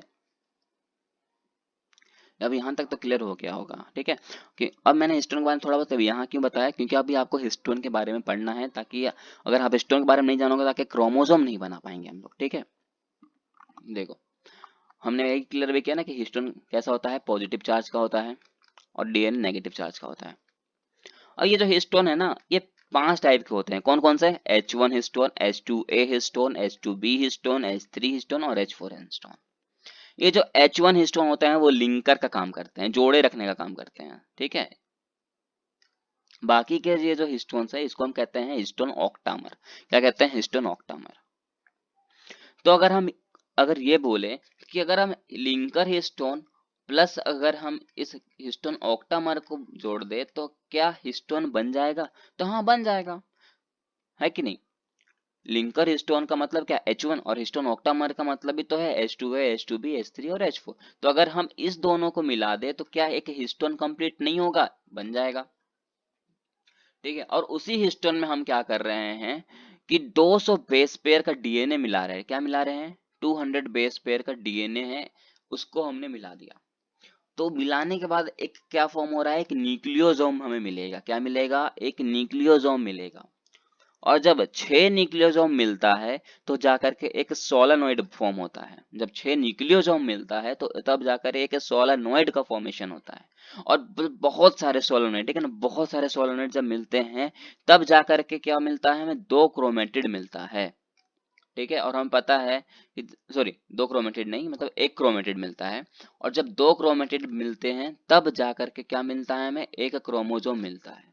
अब यहाँ तक तो क्लियर हो गया होगा, ठीक है। कि अब मैंने हिस्टोन के बारे में थोड़ा बहुत अभी यहाँ क्यों बताया, क्योंकि अभी आपको हिस्टोन के बारे में पढ़ना है, ताकि अगर आप हिस्टोन के बारे में नहीं जानोगे ताकि क्रोमोसोम नहीं बना पाएंगे हम लोग, ठीक है। देखो हमने यही क्लियर भी किया ना कि हिस्टोन कैसा होता है, पॉजिटिव चार्ज का होता है और डीएनए नेगेटिव चार्ज का होता है। और ये जो हिस्टोन है ना, ये 5 टाइप के होते हैं। कौन कौन से, H1 histone, H2A histone, H2B histone, H3 histone और H4 हिस्टोन। ये जो H1 हिस्टोन होते हैं वो लिंकर का काम करते हैं, जोड़े रखने का काम करते हैं, ठीक है। बाकी के ये जो हिस्टोन्स है इसको हम कहते हैं हिस्टोन ऑक्टामर। क्या कहते हैं, हिस्टोन ऑक्टामर। तो अगर ये बोले कि अगर हम लिंकर हिस्टोन प्लस अगर हम इस हिस्टोन ऑक्टामर को जोड़ दे तो क्या हिस्टोन बन जाएगा, तो हाँ बन जाएगा, है कि नहीं। लिंकर हिस्टोन का मतलब क्या, H1, और हिस्टोन ऑक्टामर का मतलब भी तो है H2A, H2B, H3 और H4। तो अगर हम इस दोनों को मिला दे तो क्या एक हिस्टोन कंप्लीट नहीं होगा, बन जाएगा, ठीक है। और उसी हिस्टोन में हम क्या कर रहे हैं कि 200 बेस पेयर का डीएनए मिला रहे हैं। क्या मिला रहे हैं, 200 बेस पेयर का डीएनए है, उसको हमने मिला दिया। तो मिलाने के बाद एक क्या फॉर्म हो रहा है, एक न्यूक्लियोसोम हमें मिलेगा। क्या मिलेगा, एक न्यूक्लियोसोम मिलेगा। और जब 6 न्यूक्लियोसोम मिलता है तो जाकर के एक सोलेनोइड फॉर्म होता है। जब 6 न्यूक्लियोसोम मिलता है तो तब जाकर एक सोलेनोइड का फॉर्मेशन होता है। और बहुत सारे सोलेनोइड, ठीक है ना, बहुत सारे सोलेनोइड जब मिलते हैं तब जाकर के क्या मिलता है, हमें 2 क्रोमेटिड मिलता है, ठीक है। और हमें पता है कि सॉरी 2 क्रोमेटिड नहीं, मतलब 1 क्रोमेटिड मिलता है। और जब 2 क्रोमेटिड मिलते हैं तब जाकर के क्या मिलता है, हमें एक क्रोमोसोम मिलता है।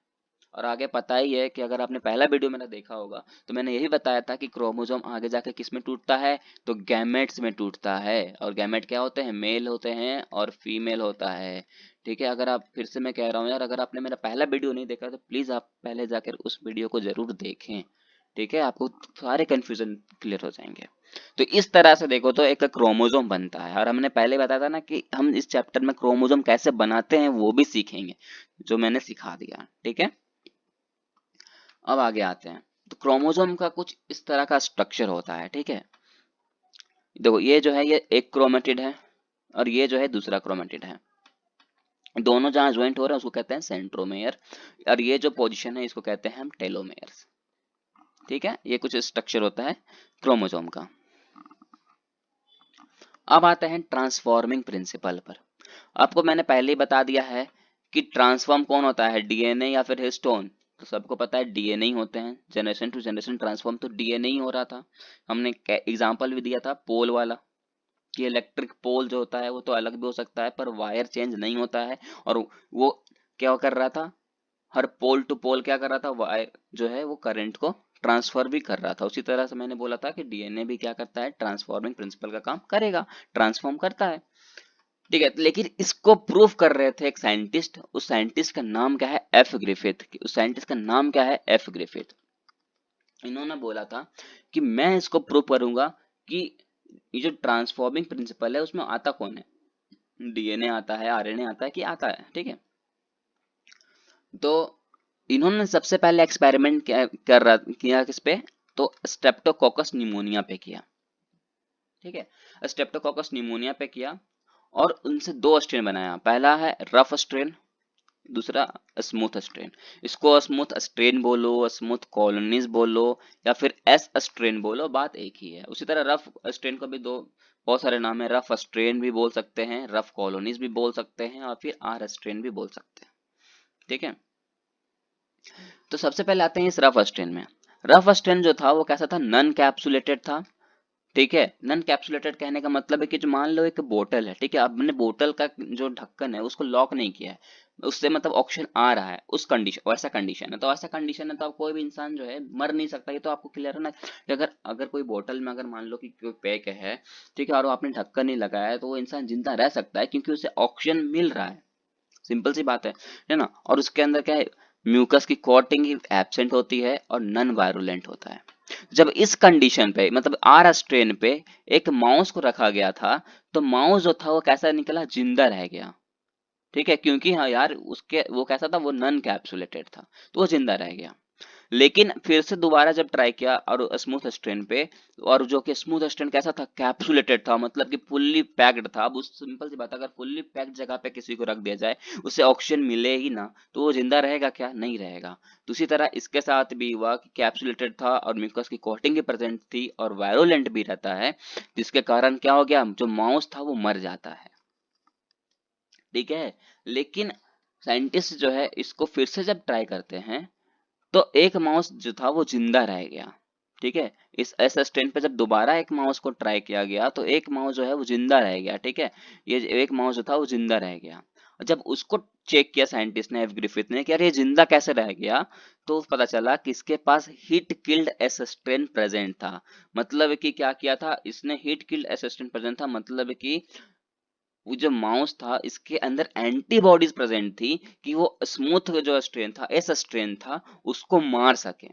और आगे पता ही है कि अगर आपने पहला वीडियो मेरा देखा होगा तो मैंने यही बताया था कि क्रोमोसोम आगे जाके किस में टूटता है, तो गैमेट्स में टूटता है। और गैमेट क्या होते हैं, मेल होते हैं और फीमेल होता है। ठीक है, अगर आप, फिर से मैं कह रहा हूँ यार, अगर आपने मेरा पहला वीडियो नहीं देखा तो प्लीज आप पहले जाकर उस वीडियो को जरूर देखें। ठीक है, आपको सारे कंफ्यूजन क्लियर हो जाएंगे। तो इस तरह से देखो तो एक क्रोमोसोम बनता है, और हमने पहले बताया था ना कि हम इस चैप्टर में क्रोमोसोम कैसे बनाते हैं वो भी सीखेंगे, जो मैंने सिखा दिया। ठीक है, अब आगे आते हैं। तो क्रोमोसोम का कुछ इस तरह का स्ट्रक्चर होता है। ठीक है, देखो ये जो है ये एक क्रोमेटिड है, और ये जो है दूसरा क्रोमेटिड है। दोनों जहां ज्वाइंट हो रहे हैं उसको कहते हैं सेंट्रोमेयर, और ये जो पोजीशन है इसको कहते हैं हम टेलोमेयर्स। ठीक है, ये कुछ स्ट्रक्चर होता है क्रोमोसोम का। अब आते हैं ट्रांसफॉर्मिंग प्रिंसिपल पर। आपको मैंने पहले ही बता दिया है कि ट्रांसफॉर्म कौन होता है, डीएनए या फिर हिस्टोन। तो सबको पता है डीएनए ही होते हैं, जनरेशन टू जनरेशन ट्रांसफॉर्म तो डीएनए ही हो रहा था। हमने एग्जांपल भी दिया था पोल वाला, कि इलेक्ट्रिक पोल जो होता है वो तो अलग भी हो सकता है पर वायर चेंज नहीं होता है। और वो क्या कर रहा था, हर पोल टू पोल क्या कर रहा था, वायर जो है वो करंट को ट्रांसफर भी कर रहा था। उसी तरह से मैंने बोला था कि डीएनए भी क्या करता है, ट्रांसफॉर्मिंग प्रिंसिपल का काम करेगा, ट्रांसफॉर्म करता है। ठीक है, लेकिन इसको प्रूफ कर रहे थे एक साइंटिस्ट, उस साइंटिस्ट का नाम क्या है, एफ ग्रिफिथ। उस साइंटिस्ट का नाम क्या है, एफ ग्रिफिथ। इन्होंने बोला था कि मैं इसको प्रूव करूंगा कि ये जो ट्रांसफॉर्मिंग प्रिंसिपल है उसमें आता कौन है, डीएनए आता है, आरएनए आता है कि आता है। ठीक है, तो इन्होंने सबसे पहले एक्सपेरिमेंट किया किस पे, तो स्ट्रेप्टोकोकस निमोनिया पे किया। ठीक है, स्ट्रेप्टोकोकस निमोनिया पे किया, और उनसे दो स्ट्रेन बनाया। पहला है रफ स्ट्रेन, दूसरा स्मूथ स्ट्रेन। इसको स्मूथ स्ट्रेन बोलो, स्मूथ कॉलोनीज बोलो, या फिर एस स्ट्रेन बोलो, बात एक ही है। उसी तरह रफ स्ट्रेन को भी दो बहुत सारे नाम है, रफ स्ट्रेन भी बोल सकते हैं, रफ कॉलोनीज भी बोल सकते हैं, और फिर आर स्ट्रेन भी बोल सकते हैं। ठीक है, तो सबसे पहले आते हैं इस रफ स्ट्रेन में। रफ स्ट्रेन जो था वो कैसा था, नन कैप्सुलेटेड था। ठीक है, नन कैप्सुलेटेड कहने का मतलब है कि जो मान लो एक बोतल है, ठीक है, आपने बोतल का जो ढक्कन है उसको लॉक नहीं किया है, उससे मतलब ऑक्सीजन आ रहा है, उस कंडीशन, वैसा कंडीशन है। तो ऐसा कंडीशन है तो आप कोई भी इंसान जो है मर नहीं सकता। ये तो आपको क्लियर है ना, कि अगर अगर कोई बोतल में अगर मान लो कि कोई पैक है, ठीक है, और आपने ढक्कन नहीं लगाया है, तो वो इंसान जिंदा रह सकता है क्योंकि उसे ऑक्सीजन मिल रहा है। सिंपल सी बात है ना। और उसके अंदर क्या है, म्यूकस की कोटिंग एब्सेंट होती है और नन वायरुलेंट होता है। जब इस कंडीशन पे मतलब आर स्ट्रेन पे एक माउस को रखा गया था, तो माउस जो था वो कैसा निकला, जिंदा रह गया। ठीक है, क्योंकि हाँ यार उसके वो कैसा था, वो नन कैप्सुलेटेड था, तो वो जिंदा रह गया। लेकिन फिर से दोबारा जब ट्राई किया और स्मूथ स्ट्रेन पे, और जो कि स्मूथ स्ट्रेन कैसा था, कैप्सुलेटेड था, मतलब कि फुल्ली पैक्ड था। अब उस सिंपल सी बात, अगर फुल्ली पैक्ड जगह पे किसी को रख दिया जाए, उसे ऑक्सीजन मिले ही ना, तो वो जिंदा रहेगा क्या, नहीं रहेगा। तो उसी तरह इसके साथ भी हुआ कि कैप्सुलेटेड था और म्यूकस की कोटिंग भी प्रेजेंट थी और वायरोलेंट भी रहता है, जिसके कारण क्या हो गया, जो माउस था वो मर जाता है। ठीक है, लेकिन साइंटिस्ट जो है इसको फिर से जब ट्राई करते हैं, तो एक माउस जो था वो जिंदा रह गया। ठीक है, इस एस स्ट्रेन पे जब दोबारा एक माउस को ट्राई किया गया, तो एक माउस जो है वो जिंदा रह गया। ठीक है, ये एक माउस जो था वो जिंदा रह गया। और जब उसको चेक किया साइंटिस्ट ने, एफ ग्रिफिथ ने, कि यार ये जिंदा कैसे रह गया, तो पता चला कि इसके पास heat killed S strain present था। मतलब कि क्या किया था इसने, heat killed S strain present था, मतलब कि वो जो माउस था इसके अंदर एंटीबॉडीज प्रेजेंट थी कि वो स्मूथ जो स्ट्रेन था, एस स्ट्रेन था, उसको मार सके।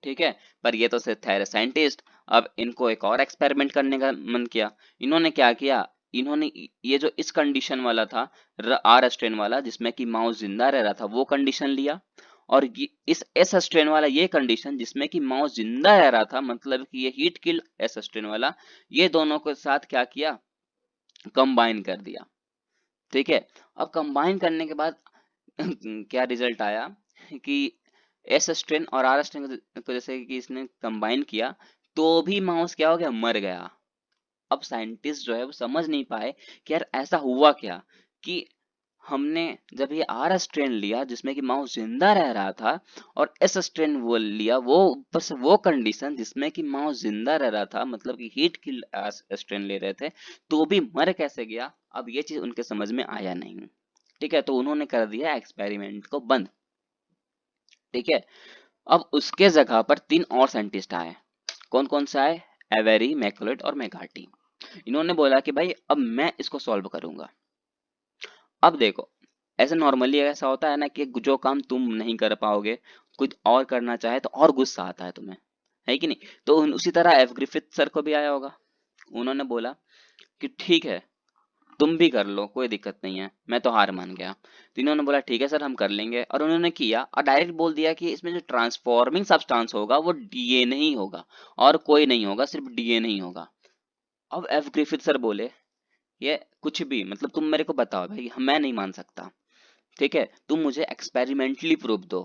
ठीक है, पर ये तो सिर्फ थे साइंटिस्ट। अब इनको एक और एक्सपेरिमेंट करने का मन किया। इन्होंने क्या किया, इन्होंने ये जो इस कंडीशन वाला था, आर स्ट्रेन वाला जिसमें कि माउस जिंदा रह रहा था, वो कंडीशन लिया, और इस एस स्ट्रेन वाला ये कंडीशन जिसमें कि माउस जिंदा रह रहा था, मतलब कि ये हीट किल्ड एस स्ट्रेन वाला, ये दोनों के साथ क्या किया, कंबाइन कर दिया। ठीक है, अब कंबाइन करने के बाद क्या रिजल्ट आया कि एस स्ट्रेन और आर स्ट्रेन को जैसे कि इसने कंबाइन किया, तो भी माउस क्या हो गया, मर गया। अब साइंटिस्ट जो है वो समझ नहीं पाए कि यार ऐसा हुआ क्या, कि हमने जब ये आर स्ट्रेन लिया जिसमें कि माउस जिंदा रह रहा था, और एस स्ट्रेन वो लिया, वो बस वो कंडीशन जिसमें कि माउस जिंदा रह रहा था, मतलब कि हीट की स्ट्रेन ले रहे थे, तो भी मर कैसे गया। अब ये चीज उनके समझ में आया नहीं। ठीक है, तो उन्होंने कर दिया एक्सपेरिमेंट को बंद। ठीक है। अब उसके जगह पर 3 और साइंटिस्ट आए। कौन कौन से आए? एवेरी, मैकलोड और मैकार्टी। इन्होंने बोला कि भाई अब मैं इसको सॉल्व करूंगा। अब देखो, ऐसे नॉर्मली ऐसा होता है ना कि जो काम तुम नहीं कर पाओगे, कुछ और करना चाहे तो और गुस्सा आता है तुम्हें, है कि नहीं? तो उसी तरह एफ ग्रिफिथ सर को भी आया होगा। उन्होंने बोला कि ठीक है, तुम भी कर लो, कोई दिक्कत नहीं है, मैं तो हार मान गया। तो इन्होंने बोला ठीक है सर, हम कर लेंगे, और उन्होंने किया और डायरेक्ट बोल दिया कि इसमें जो ट्रांसफॉर्मिंग सब्सटेंस होगा वो डीएनए ही होगा, और कोई नहीं होगा, सिर्फ डीएनए ही होगा। अब एफ ग्रिफिथ सर बोले ये कुछ भी, मतलब तुम मेरे को बताओ भाई, मैं नहीं मान सकता, ठीक है, तुम मुझे एक्सपेरिमेंटली प्रूफ दो।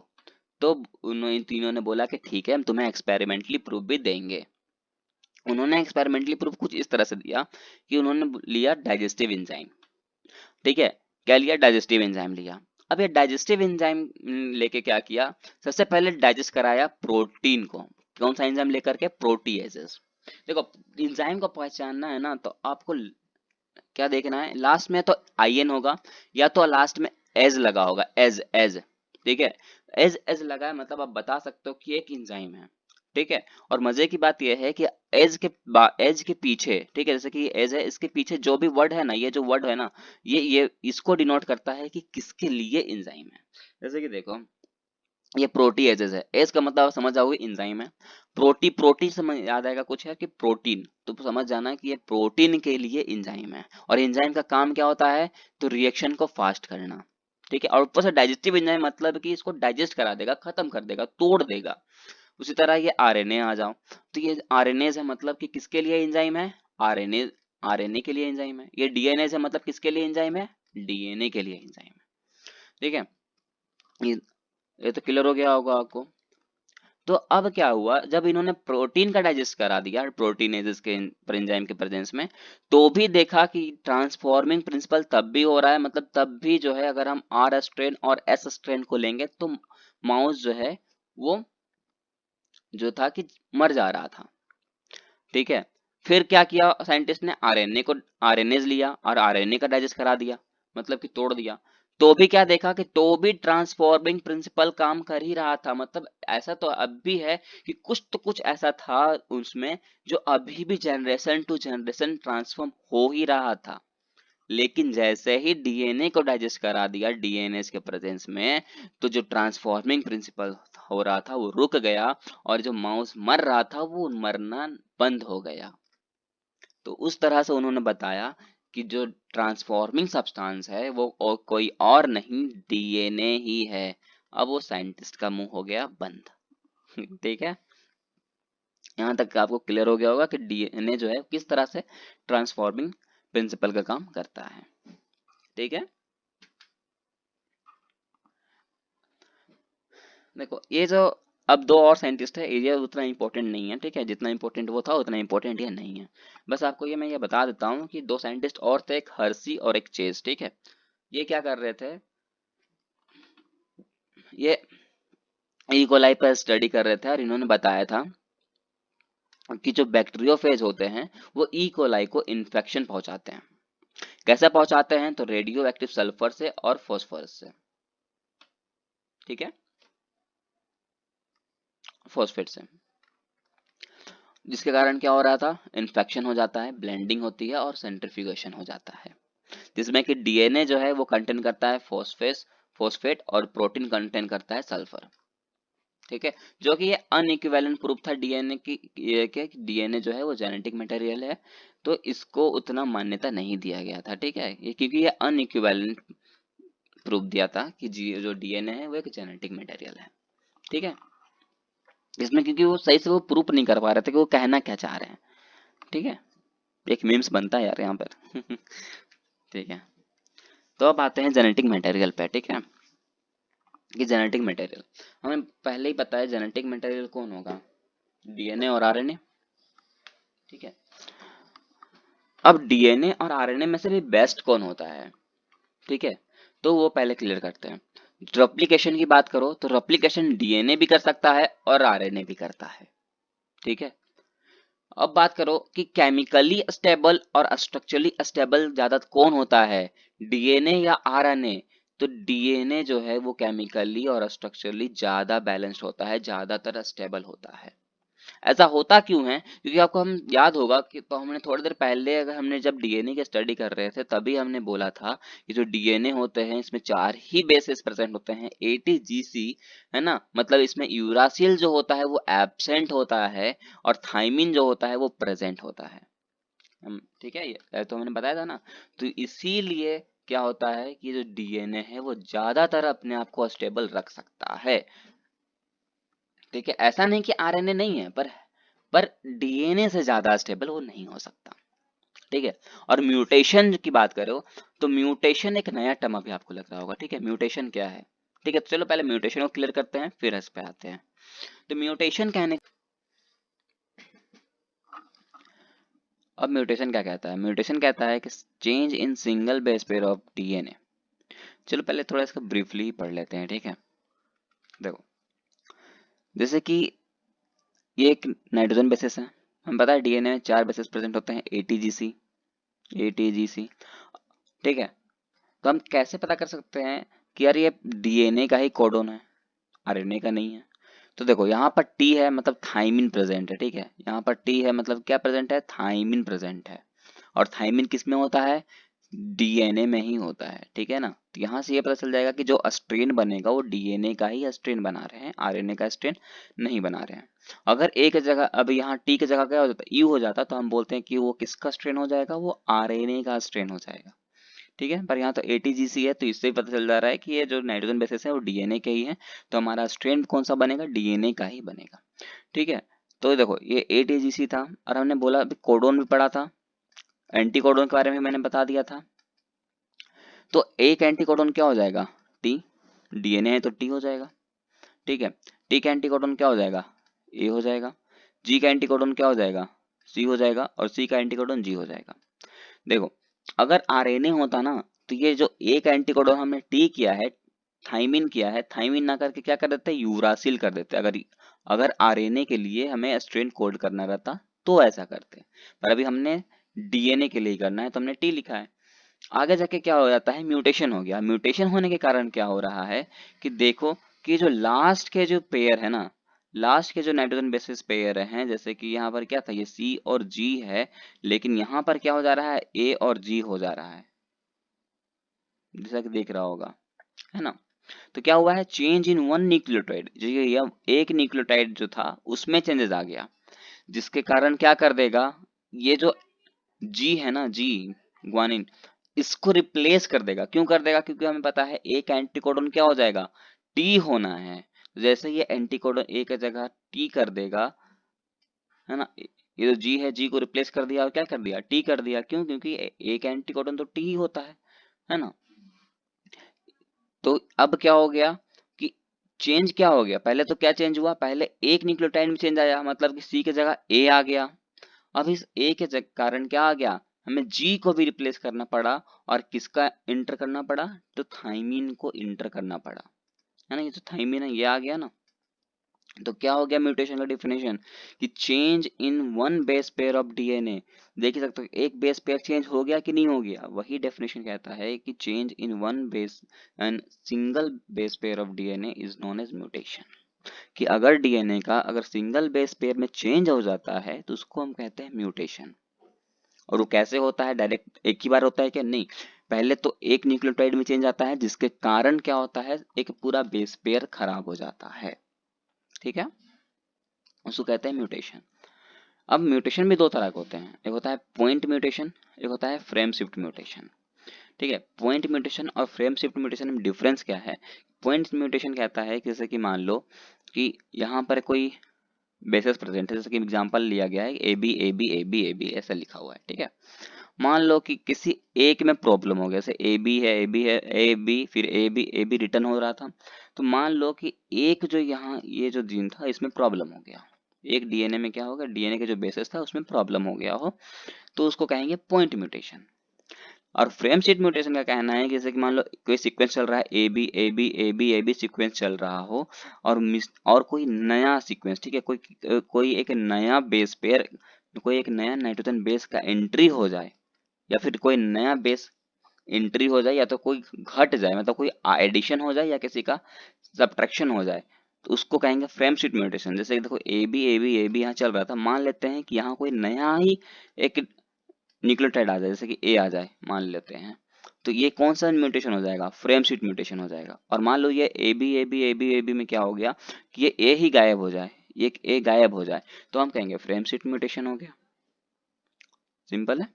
तो उन्होंने तीनों ने बोला कि ठीक है, हम तुम्हें एक्सपेरिमेंटली प्रूफ भी देंगे। उन्होंने एक्सपेरिमेंटली प्रूफ कुछ इस तरह से दिया कि उन्होंने लिया डाइजेस्टिव एंजाइम, ठीक है, क्या लिया? डाइजेस्टिव एंजाइम लिया। अब ये डाइजेस्टिव एंजाइम लेके क्या किया? सबसे पहले डाइजेस्ट कराया प्रोटीन को। कौन सा एंजाइम लेकर के? प्रोटीएजेस। देखो, एंजाइम को पहचानना है ना, तो आपको क्या देखना है, लास्ट में तो आईएन होगा, या तो लास्ट में एज लगा होगा, एज एज, ठीक है। एज एज लगा है मतलब आप बता सकते हो कि एक एंजाइम है, ठीक है। और मजे की बात यह है कि एज के पीछे, ठीक है, जैसे कि एज है, इसके पीछे जो भी वर्ड है ना, ये जो वर्ड है ना, ये इसको डिनोट करता है कि किसके लिए एंजाइम है। जैसे कि देखो, ये प्रोटीएजेस है, एज का मतलब आप समझ जाओगे एंजाइम है। प्रोटीन समझ याद आएगा कुछ है कि प्रोटीन, तो समझ जाना कि ये प्रोटीन के लिए एंजाइम है। और एंजाइम का काम क्या होता है? तो रिएक्शन को फास्ट करना, ठीक है। और ऊपर से डाइजेस्टिव एंजाइम मतलब कि इसको डाइजेस्ट करा देगा, खत्म कर देगा, तोड़ देगा। उसी तरह ये आरएनए आ जाओ, तो ये आरएनए है मतलब कि किसके लिए एंजाइम है? आरएनए, आरएनए के लिए एंजाइम है। ये डीएनए है मतलब किसके लिए एंजाइम है? डीएनए के लिए एंजाइम है, ठीक है। ये ये तो क्लियर हो गया होगा आपको। तो अब क्या हुआ, जब इन्होंने प्रोटीन का डाइजेस्ट करा दिया प्रोटीनेजेस के एंजाइम के प्रेजेंस में, तो भी देखा कि ट्रांसफॉर्मिंग प्रिंसिपल तब भी हो रहा है, मतलब तब भी जो है, अगर हम आर स्ट्रेन और एस स्ट्रेन को लेंगे तो माउस जो है वो जो था कि मर जा रहा था, ठीक है। फिर क्या किया साइंटिस्ट ने? आरएनए को, आरएनए लिया और आरएनए का डाइजेस्ट करा दिया, मतलब कि तोड़ दिया। तो भी क्या देखा कि तो भी ट्रांसफॉर्मिंग प्रिंसिपल काम कर ही रहा था, मतलब ऐसा तो अब भी है कि कुछ तो कुछ ऐसा था उसमें जो अभी भी जनरेशन टू जनरेशन ट्रांसफॉर्म हो ही रहा था। लेकिन जैसे ही डीएनए को डाइजेस्ट करा दिया डीएनए के प्रेजेंस में, तो जो ट्रांसफॉर्मिंग प्रिंसिपल हो रहा था वो रुक गया, और जो माउस मर रहा था वो मरना बंद हो गया। तो उस तरह से उन्होंने बताया कि जो ट्रांसफॉर्मिंग सब्सटेंस है वो और कोई और नहीं, डीएनए ही है। अब वो साइंटिस्ट का मुंह हो गया बंद। ठीक है, यहाँ तक आपको क्लियर हो गया होगा कि डीएनए जो है किस तरह से ट्रांसफॉर्मिंग प्रिंसिपल का काम करता है, ठीक है। देखो, ये जो अब दो और साइंटिस्ट है, एरिया उतना इंपॉर्टेंट नहीं है, ठीक है, जितना इंपॉर्टेंट वो था उतना इंपॉर्टेंट ये नहीं है। बस आपको ये मैं ये बता देता हूँ कि दो साइंटिस्ट और थे, एक हर्सी और एक चेज, ठीक है। ये क्या कर रहे थे? ये इकोलाई पर स्टडी कर रहे थे, और इन्होंने बताया था कि जो बैक्टीरियोफेज होते हैं वो इकोलाई को इन्फेक्शन पहुंचाते हैं। कैसे पहुंचाते हैं? तो रेडियो एक्टिव सल्फर से और फॉस्फोरस से, ठीक है, फॉस्फेट से, जिसके कारण क्या हो रहा था? इन्फेक्शन हो जाता है, ब्लेंडिंग होती है और सेंट्रीफ्यूगेशन हो जाता है, जिसमें कि डीएनए जो है वो कंटेन करता है फॉस्फेट, और प्रोटीन कंटेन करता है सल्फर, ठीक है। जो कि ये अनइक्विवेलेंट प्रूफ था डीएनए की, ये कि डीएनए जो है वो जेनेटिक मटेरियल है, तो इसको उतना मान्यता नहीं दिया गया था, ठीक है, ये क्योंकि ये अनइक्विवेलेंट प्रूफ दिया था कि जी जो डीएनए है वो एक जेनेटिक मटेरियल है, ठीक है। इसमें क्योंकि वो सही से वो प्रूफ नहीं कर पा रहे थे कि वो कहना क्या चाह रहे हैं, ठीक है। एक मीम्स बनता है यार यहाँ पर। ठीक है, तो अब आते हैं जेनेटिक मटेरियल पे, ठीक है। कि जेनेटिक मटेरियल हमें पहले ही पता है, जेनेटिक मटेरियल कौन होगा? डीएनए और आरएनए, ठीक है। अब डीएनए और आरएनए में से भी बेस्ट कौन होता है, ठीक है, तो वो पहले क्लियर करते हैं। रेप्लिकेशन की बात करो तो रेप्लिकेशन डीएनए भी कर सकता है और आरएनए भी करता है, ठीक है। अब बात करो कि केमिकली स्टेबल और स्ट्रक्चरली स्टेबल ज्यादा कौन होता है, डीएनए या आरएनए? तो डीएनए जो है वो केमिकली और स्ट्रक्चरली ज्यादा बैलेंस्ड होता है, ज्यादातर स्टेबल होता है। ऐसा होता क्यों है? क्योंकि आपको हम याद होगा कि तो हमने थोड़ी देर पहले अगर हमने जब डीएनए की स्टडी कर रहे थे तभी हमने बोला था कि जो डीएनए होते हैं इसमें 4 ही बेसेस प्रेजेंट होते हैं, एटीजीसी, है ना, मतलब इसमें यूरासिल जो होता है वो एब्सेंट होता है और थाइमिन जो होता है वो प्रेजेंट होता है। हम ठीक है, ये तो मैंने बताया था ना। तो इसीलिए क्या होता है कि जो डीएनए है वो ज्यादातर अपने आप को स्टेबल रख सकता है। ठीक है, ऐसा नहीं कि आरएनए नहीं है, पर डीएनए से ज्यादा स्टेबल वो नहीं हो सकता। ठीक है, और म्यूटेशन की बात करो तो म्यूटेशन एक नया टर्म अभी आपको लग रहा होगा। ठीक है, म्यूटेशन क्या है? ठीक है, तो चलो पहले म्यूटेशन को क्लियर करते हैं फिर इस पे आते हैं। तो म्यूटेशन कहने, अब म्यूटेशन क्या कहता है? म्यूटेशन कहता है कि change in single base pair of DNA. चलो पहले थोड़ा इसका ब्रीफली पढ़ लेते हैं। ठीक है, देखो, जैसे कि ये एक नाइट्रोजन बेसिस है, हम पता है डीएनए में 4 बेसिस प्रेजेंट होते हैं, एटीजीसी, एटीजीसी। ठीक है, तो हम कैसे पता कर सकते हैं कि यार ये डीएनए का ही कोडोन है, आरएनए का नहीं है? तो देखो यहाँ पर टी है मतलब थाइमिन प्रेजेंट है। ठीक है, यहाँ पर टी है मतलब क्या प्रेजेंट है? थाइमिन प्रेजेंट है। और थाइमिन किस में होता है? डीएनए में ही होता है। ठीक है ना, तो यहाँ से ये पता चल जाएगा कि जो स्ट्रेन बनेगा वो डीएनए का ही स्ट्रेन बना रहे हैं, आरएनए का स्ट्रेन नहीं बना रहे हैं। अगर एक जगह, अब यहाँ टी की जगह क्या हो जाता है? यू हो जाता, तो हम बोलते हैं कि वो किसका स्ट्रेन हो जाएगा? वो आरएनए का स्ट्रेन हो जाएगा। ठीक है, पर यहाँ तो एटीजीसी है तो इससे ही पता चल जा रहा है कि ये जो नाइट्रोजन बेसिस है वो डीएनए के ही है, तो हमारा स्ट्रेन कौन सा बनेगा? डीएनए का ही बनेगा। ठीक है, तो देखो ये एटीजीसी था और हमने बोला अभी कोडोन भी पढ़ा था, एंटी कोडोन के बारे में मैंने बता दिया था। तो एक एंटी कोडोन क्या हो जाएगा? टी, डीएनए है तो टी हो जाएगा। ठीक है, टी का एंटी कोडोन क्या हो जाएगा? ए हो जाएगा। जी का एंटी कोडोन क्या हो जाएगा? सी हो जाएगा। और सी का एंटी कोडोन जी हो जाएगा। देखो, अगर आरएनए होता ना तो ये जो एक एंटीकोडॉन हमने टी किया है, थाइमिन किया है, थाइमिन ना करके क्या कर देते? यूरासिल कर देते। अगर अगर आरएनए के लिए हमें स्ट्रेन कोड करना रहता तो ऐसा करते, पर अभी हमने डीएनए के लिए करना है तो हमने टी लिखा है। आगे जाके क्या हो जाता है? म्यूटेशन हो गया। म्यूटेशन होने के कारण क्या हो रहा है कि देखो कि जो लास्ट के जो पेयर है ना, लास्ट के जो नाइट्रोजन बेसिस पेयर हैं, जैसे कि यहाँ पर क्या था? ये सी और जी है, लेकिन यहाँ पर क्या हो जा रहा है? ए और जी हो जा रहा है, जैसा कि देख रहा होगा, है ना। तो क्या हुआ है? चेंज इन वन न्यूक्लियोटाइड, जो ये एक न्यूक्लियोटाइड जो था उसमें चेंजेस आ गया, जिसके कारण क्या कर देगा? ये जो जी है ना, जी, ग्वानिन, इसको रिप्लेस कर देगा। क्यों कर देगा? क्योंकि हमें पता है एक एंटीकोडन क्या हो जाएगा? टी होना है। जैसे ये एंटीकोडन ए की जगह टी कर देगा, है ना, ये जो जी है, जी को रिप्लेस कर दिया और क्या कर दिया? टी कर दिया। क्यों? क्योंकि एक एंटीकोडन तो टी ही होता है ना। तो अब क्या हो गया कि चेंज क्या हो गया? पहले तो क्या चेंज हुआ? पहले एक न्यूक्लियोटाइड में चेंज आया, मतलब कि सी की जगह ए आ गया। अब इस ए के कारण क्या आ गया? हमें जी को भी रिप्लेस करना पड़ा। और किसका इंटर करना पड़ा? तो थाइमीन को इंटर करना पड़ा, है ना। ये जो थाइमीन है ये आ गया ना। तो क्या हो गया म्यूटेशन का डिफिनेशन? कि change in one base pair of DNA. देख ही सकते हो एक बेस पेयर चेंज हो गया कि नहीं हो गया? वही डेफिनेशन कहता है कि change in one base and single base pair of DNA is known as mutation. कि अगर डीएनए का अगर सिंगल बेस पेयर में चेंज हो जाता है तो उसको हम कहते हैं म्यूटेशन। और वो कैसे होता है? डायरेक्ट एक ही बार होता है क्या? नहीं, पहले तो एक न्यूक्लियोटाइड में चेंज आता है, जिसके कारण क्या होता है? एक पूरा बेस पेयर खराब हो जाता है। ठीक है, उसको कहते हैं म्यूटेशन। अब म्यूटेशन भी दो तरह के होते हैं, एक होता है पॉइंट म्यूटेशन, एक होता है फ्रेम शिफ्ट म्यूटेशन। ठीक है, पॉइंट म्यूटेशन और फ्रेम शिफ्ट म्यूटेशन में डिफरेंस क्या है? पॉइंट म्यूटेशन कहता है कि जैसे कि मान लो कि यहाँ पर कोई बेसिस प्रेजेंट है, जैसे कि एग्जांपल लिया गया है A B A B A B A B ऐसा लिखा हुआ है। ठीक है, मान लो कि किसी एक में प्रॉब्लम हो गया, जैसे ए बी है, ए बी है, ए बी, फिर ए बी रिटर्न हो रहा था। तो मान लो कि एक जो यहाँ ये जो जीन था इसमें प्रॉब्लम हो गया, एक डीएनए में क्या होगा? डीएनए के जो बेसिस था उसमें प्रॉब्लम हो गया हो, तो उसको कहेंगे पॉइंट म्यूटेशन। और फ्रेम शिफ्ट म्यूटेशन का कहना है कि जैसे कि मान लो कोई सीक्वेंस चल रहा है, A B A B A B A B sequence चल रहा हो, और और कोई नया सीक्वेंस, ठीक है, कोई एक नया बेस पेयर, कोई एक नया नाइट्रोजन बेस का एंट्री हो जाए, या फिर कोई नया बेस एंट्री हो जाए या तो कोई घट जाए, मतलब कोई एडिशन हो जाए या किसी का सब्ट्रैक्शन हो जाए, तो उसको कहेंगे फ्रेम शिफ्ट म्यूटेशन। जैसे कि देखो ए बी यहाँ चल रहा था, मान लेते हैं कि यहाँ कोई नया ही एक न्यूक्लियोटाइड आ जाए, जैसे कि ए आ जाए मान लेते हैं, तो ये कौन सा म्यूटेशन हो जाएगा, फ्रेम शिफ्ट म्यूटेशन हो जाएगा। और मान लो ये ए बी में क्या हो गया कि ये ए ही गायब हो जाए, ये ए गायब हो जाए, तो हम कहेंगे फ्रेम शिफ्ट म्यूटेशन हो गया। सिंपल है,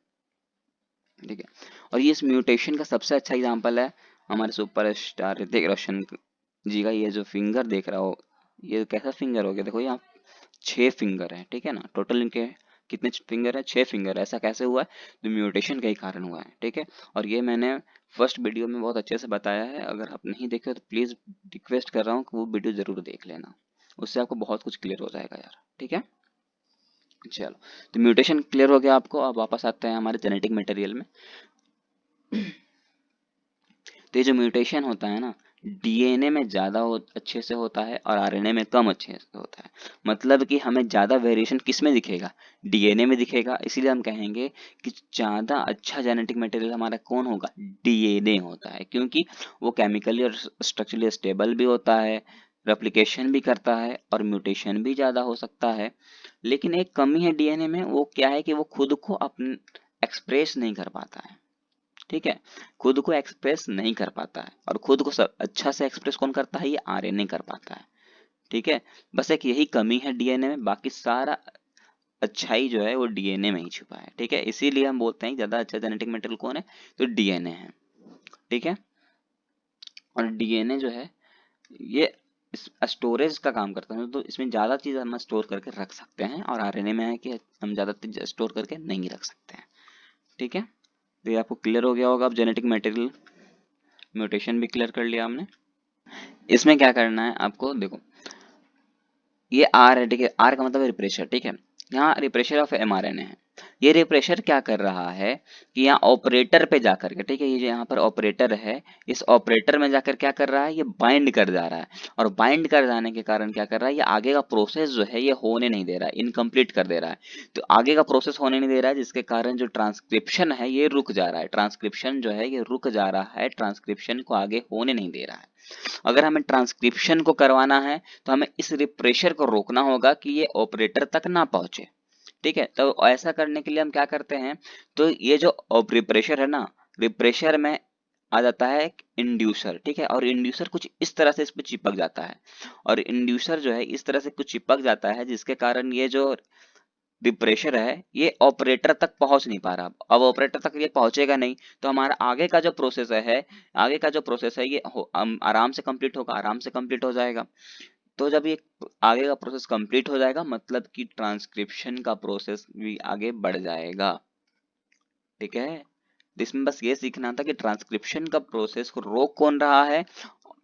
ठीक है। और ये इस म्यूटेशन का सबसे अच्छा एग्जांपल है हमारे सुपरस्टार ऋतिक रोशन जी का। ये जो फिंगर देख रहा हो, ये कैसा फिंगर हो गया, देखो यहाँ 6 फिंगर है, ठीक है ना, टोटल इनके कितने फिंगर है, 6 फिंगर है। ऐसा कैसे हुआ है, तो म्यूटेशन का ही कारण हुआ है, ठीक है। और ये मैंने फर्स्ट वीडियो में बहुत अच्छे से बताया है, अगर आप नहीं देखे तो प्लीज रिक्वेस्ट कर रहा हूँ कि वो वीडियो जरूर देख लेना, उससे आपको बहुत कुछ क्लियर हो जाएगा यार, ठीक है। चलो, तो म्यूटेशन क्लियर हो गया आपको। अब वापस आते हैं हमारे जेनेटिक मटेरियल में। तो ये जो म्यूटेशन होता है ना, डीएनए में ज़्यादा अच्छे से होता है और आरएनए में कम अच्छे से होता है। मतलब कि हमें ज़्यादा वेरिएशन किस में दिखेगा, डीएनए में दिखेगा। इसीलिए हम कहेंगे कि ज़्यादा अच्छा जेनेटिक मटेरियल हमारा कौन होगा, डीएनए होता है, क्योंकि वो केमिकली और स्ट्रक्चरली स्टेबल भी होता है, रेप्लिकेशन भी करता है और म्यूटेशन भी ज़्यादा हो सकता है। लेकिन एक कमी है डीएनए में, वो क्या है कि वो खुद को अपन एक्सप्रेस नहीं कर पाता है, ठीक है, खुद को एक्सप्रेस नहीं कर पाता है। और खुद को सब अच्छा से एक्सप्रेस कौन करता है, ये आरएनए कर पाता है, ठीक है। बस एक यही कमी है डीएनए में, बाकी सारा अच्छाई जो है वो डीएनए में ही छुपा है, ठीक है। इसीलिए हम बोलते हैं ज्यादा अच्छा जेनेटिक मटेरियल कौन है, तो डीएनए है, ठीक है। और डीएनए जो है ये स्टोरेज का काम करता है, तो इसमें ज्यादा चीज हम स्टोर करके रख सकते हैं, और आरएनए में है कि हम ज्यादा चीज स्टोर करके नहीं रख सकते हैं, ठीक है। तो ये आपको क्लियर हो गया होगा। अब जेनेटिक मटेरियल म्यूटेशन भी क्लियर कर लिया हमने। इसमें क्या करना है आपको, देखो ये आर है, ठीक है, आर का मतलब है रिप्रेशर, ठीक है। यहाँ रिप्रेशर ऑफ एमआरएनए है। ये रिप्रेशर क्या कर रहा है कि यहाँ ऑपरेटर पे जाकर के, ठीक है, ये जो यहाँ पर ऑपरेटर है, इस ऑपरेटर में जाकर क्या कर रहा है, ये बाइंड कर जा रहा है। और बाइंड कर जाने के कारण क्या कर रहा है, ये आगे का प्रोसेस जो है ये होने नहीं दे रहा है, इनकम्प्लीट कर दे रहा है। तो आगे का प्रोसेस होने नहीं दे रहा है, जिसके कारण जो ट्रांसक्रिप्शन है ये रुक जा रहा है, ट्रांसक्रिप्शन जो है ये रुक जा रहा है, ट्रांसक्रिप्शन को आगे होने नहीं दे रहा है। अगर हमें ट्रांसक्रिप्शन को करवाना है तो हमें इस रिप्रेशर को रोकना होगा कि ये ऑपरेटर तक ना पहुंचे, ठीक है। तो ऐसा करने के लिए हम क्या करते हैं, तो ये जो रिप्रेशर है ना, रिप्रेशर में आ जाता है एक इंड्यूसर, ठीक है। और इंड्यूसर कुछ इस तरह से इस पे चिपक जाता है, और इंड्यूसर जो है इस तरह से कुछ चिपक जाता है, जिसके कारण ये जो प्रेशर है ये ऑपरेटर तक पहुंच नहीं पा रहा। अब ऑपरेटर तक ये पहुंचेगा नहीं, तो हमारा आगे का जो प्रोसेस है, आगे का जो प्रोसेस है ये आराम से कंप्लीट होगा, आराम से कंप्लीट हो जाएगा। तो जब ये आगे का प्रोसेस कंप्लीट हो जाएगा, मतलब कि ट्रांसक्रिप्शन का प्रोसेस भी आगे बढ़ जाएगा, ठीक है। तो इसमें बस ये सीखना था कि ट्रांसक्रिप्शन का प्रोसेस को रोक कौन रहा है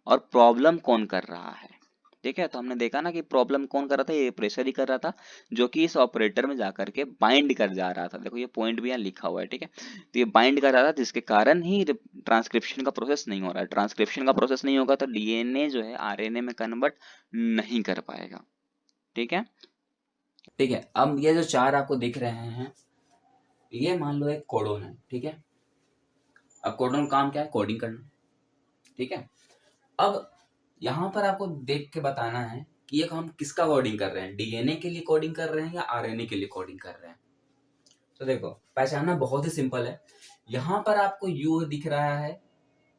और प्रॉब्लम कौन कर रहा है, ठीक है। तो हमने देखा ना कि प्रॉब्लम कौन कर रहा था, ये प्रेशर ही कर रहा था, जो कि इस ऑपरेटर में जाकर के बाइंड कर जा रहा था। देखो ये पॉइंट भी यहाँ लिखा हुआ है, ठीक है। तो ये बाइंड कर रहा था, जिसके कारण ही ट्रांसक्रिप्शन का प्रोसेस नहीं हो रहा है। ट्रांसक्रिप्शन का प्रोसेस नहीं होगा तो डीएनए जो है आरएनए में कन्वर्ट नहीं कर पाएगा, ठीक है। ठीक है, अब ये जो 4 आपको दिख रहे हैं, ये मान लो एक कोडोन है, ठीक है। अब कोडोन का काम क्या है, कोडिंग करना, ठीक है। अब यहाँ पर आपको देख के बताना है कि ये हम किसका कोडिंग कर रहे हैं, डीएनए के लिए कोडिंग कर रहे हैं या आरएनए के लिए कोडिंग कर रहे हैं। तो देखो पहचानना बहुत ही सिंपल है। यहाँ पर आपको यू दिख रहा है,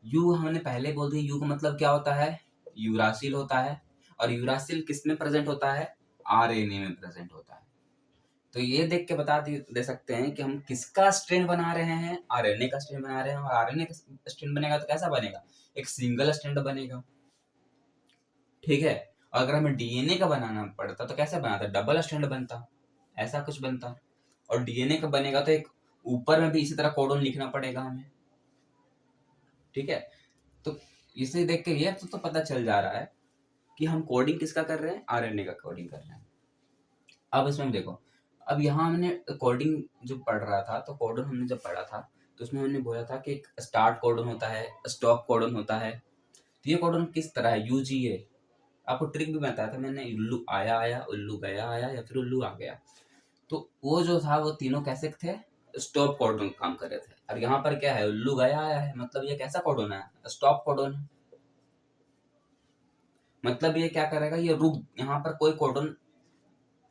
यू हमने पहले बोल दिया, यू का मतलब क्या होता है, यूरासिल होता है। और यूरासिल किस में प्रेजेंट होता है, आरएनए में प्रेजेंट होता है। तो ये देख के बता दे सकते हैं कि हम किसका स्ट्रेन बना रहे हैं, आरएनए का स्ट्रेन बना रहे हैं। और आरएनए का स्ट्रेन बनेगा तो कैसा बनेगा, एक सिंगल स्ट्रैंड बनेगा, ठीक है। और अगर हमें डीएनए का बनाना पड़ता तो कैसे बनाता, डबल स्ट्रैंड बनता, ऐसा कुछ बनता। और डीएनए का बनेगा तो एक ऊपर में भी इसी तरह कोडोन लिखना पड़ेगा हमें, ठीक है। तो इसे देख के ये तो पता चल जा रहा है कि हम कोडिंग किसका कर रहे हैं, आरएनए का कोडिंग कर रहे हैं। अब इसमें देखो, अब यहाँ हमने कोडिंग जो पढ़ रहा था, तो कोडोन हमने जब पढ़ा था तो उसमें हमने बोला था कि एक स्टार्ट कोडोन होता है, स्टॉप कोडोन होता है। तो ये कोडोन किस तरह है, यूजीए। आपको ट्रिक भी बताया था मैंने, उल्लू आया आया, उल्लू गया आया, या फिर उल्लू आ गया। तो वो जो था वो तीनों कैसे थे, स्टॉप कोडोन काम कर रहे थे। और यहाँ पर क्या है, उल्लू गया आया है, मतलब ये कैसा कोडन है, स्टॉप कोडन है। मतलब ये क्या करेगा, ये रुक, यहाँ पर कोई कोडन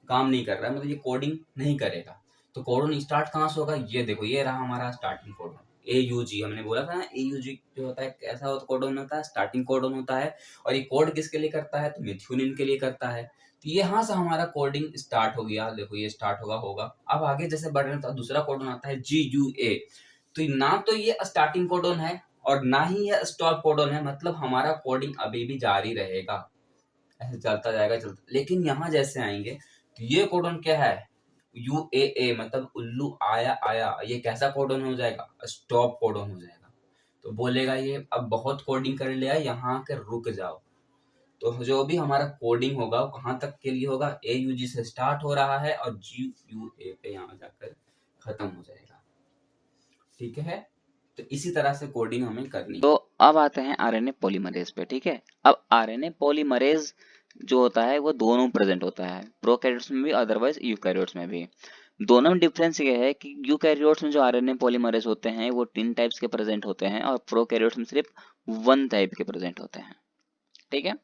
काम नहीं कर रहा है, मतलब ये कोडिंग नहीं करेगा। तो कोडन स्टार्ट कहाँ से होगा, ये देखो ये रहा हमारा स्टार्टिंग कोडन, ए यू जी, हमने बोला था ना ए यू जी जो होता है कैसा होता कोडन होता है, स्टार्टिंग कोडन होता है। और ये कोड किसके लिए करता है, तो मिथ्यूनिन के लिए करता है। तो यहाँ से हमारा कोडिंग स्टार्ट हो गया, देखो ये स्टार्ट होगा। अब आगे जैसे बढ़ रहे हैं तो दूसरा कोडन आता है जी यू ए। तो ना तो ये स्टार्टिंग कोडन है और ना ही ये स्टॉप कोडन है, मतलब हमारा कोडिंग अभी भी जारी रहेगा, ऐसे चलता जाएगा चलता। लेकिन यहाँ जैसे आएंगे तो ये कोडन क्या है, यू ए ए, मतलब उल्लू आया आया, ये कैसा कोडन हो जाएगा, स्टॉप कोडन हो जाएगा। तो बोलेगा ये अब बहुत कोडिंग कर लिया, यहाँ के रुक जाओ। तो जो भी हमारा कोडिंग होगा वो कहाँ तक के लिए होगा, ए यू जी से स्टार्ट हो रहा है और जी यू ए पे यहाँ जाकर खत्म हो जाएगा। ठीक है, तो इसी तरह से कोडिंग हमें करनी। तो अब आते हैं आरएनए पॉलीमरेज पे, ठीक है। अब आरएनए पॉलीमरेज जो होता है वो दोनों प्रेजेंट होता है, प्रोकैरियोट्स में भी अदरवाइज यूकैरियोट्स में भी। दोनों में डिफरेंस ये है कि यूकैरियोट्स में जो आरएनए पॉलीमरेज होते हैं वो 3 टाइप्स के प्रेजेंट होते हैं और प्रोकैरियोट्स में सिर्फ 1 टाइप के प्रेजेंट होते हैं, ठीक है।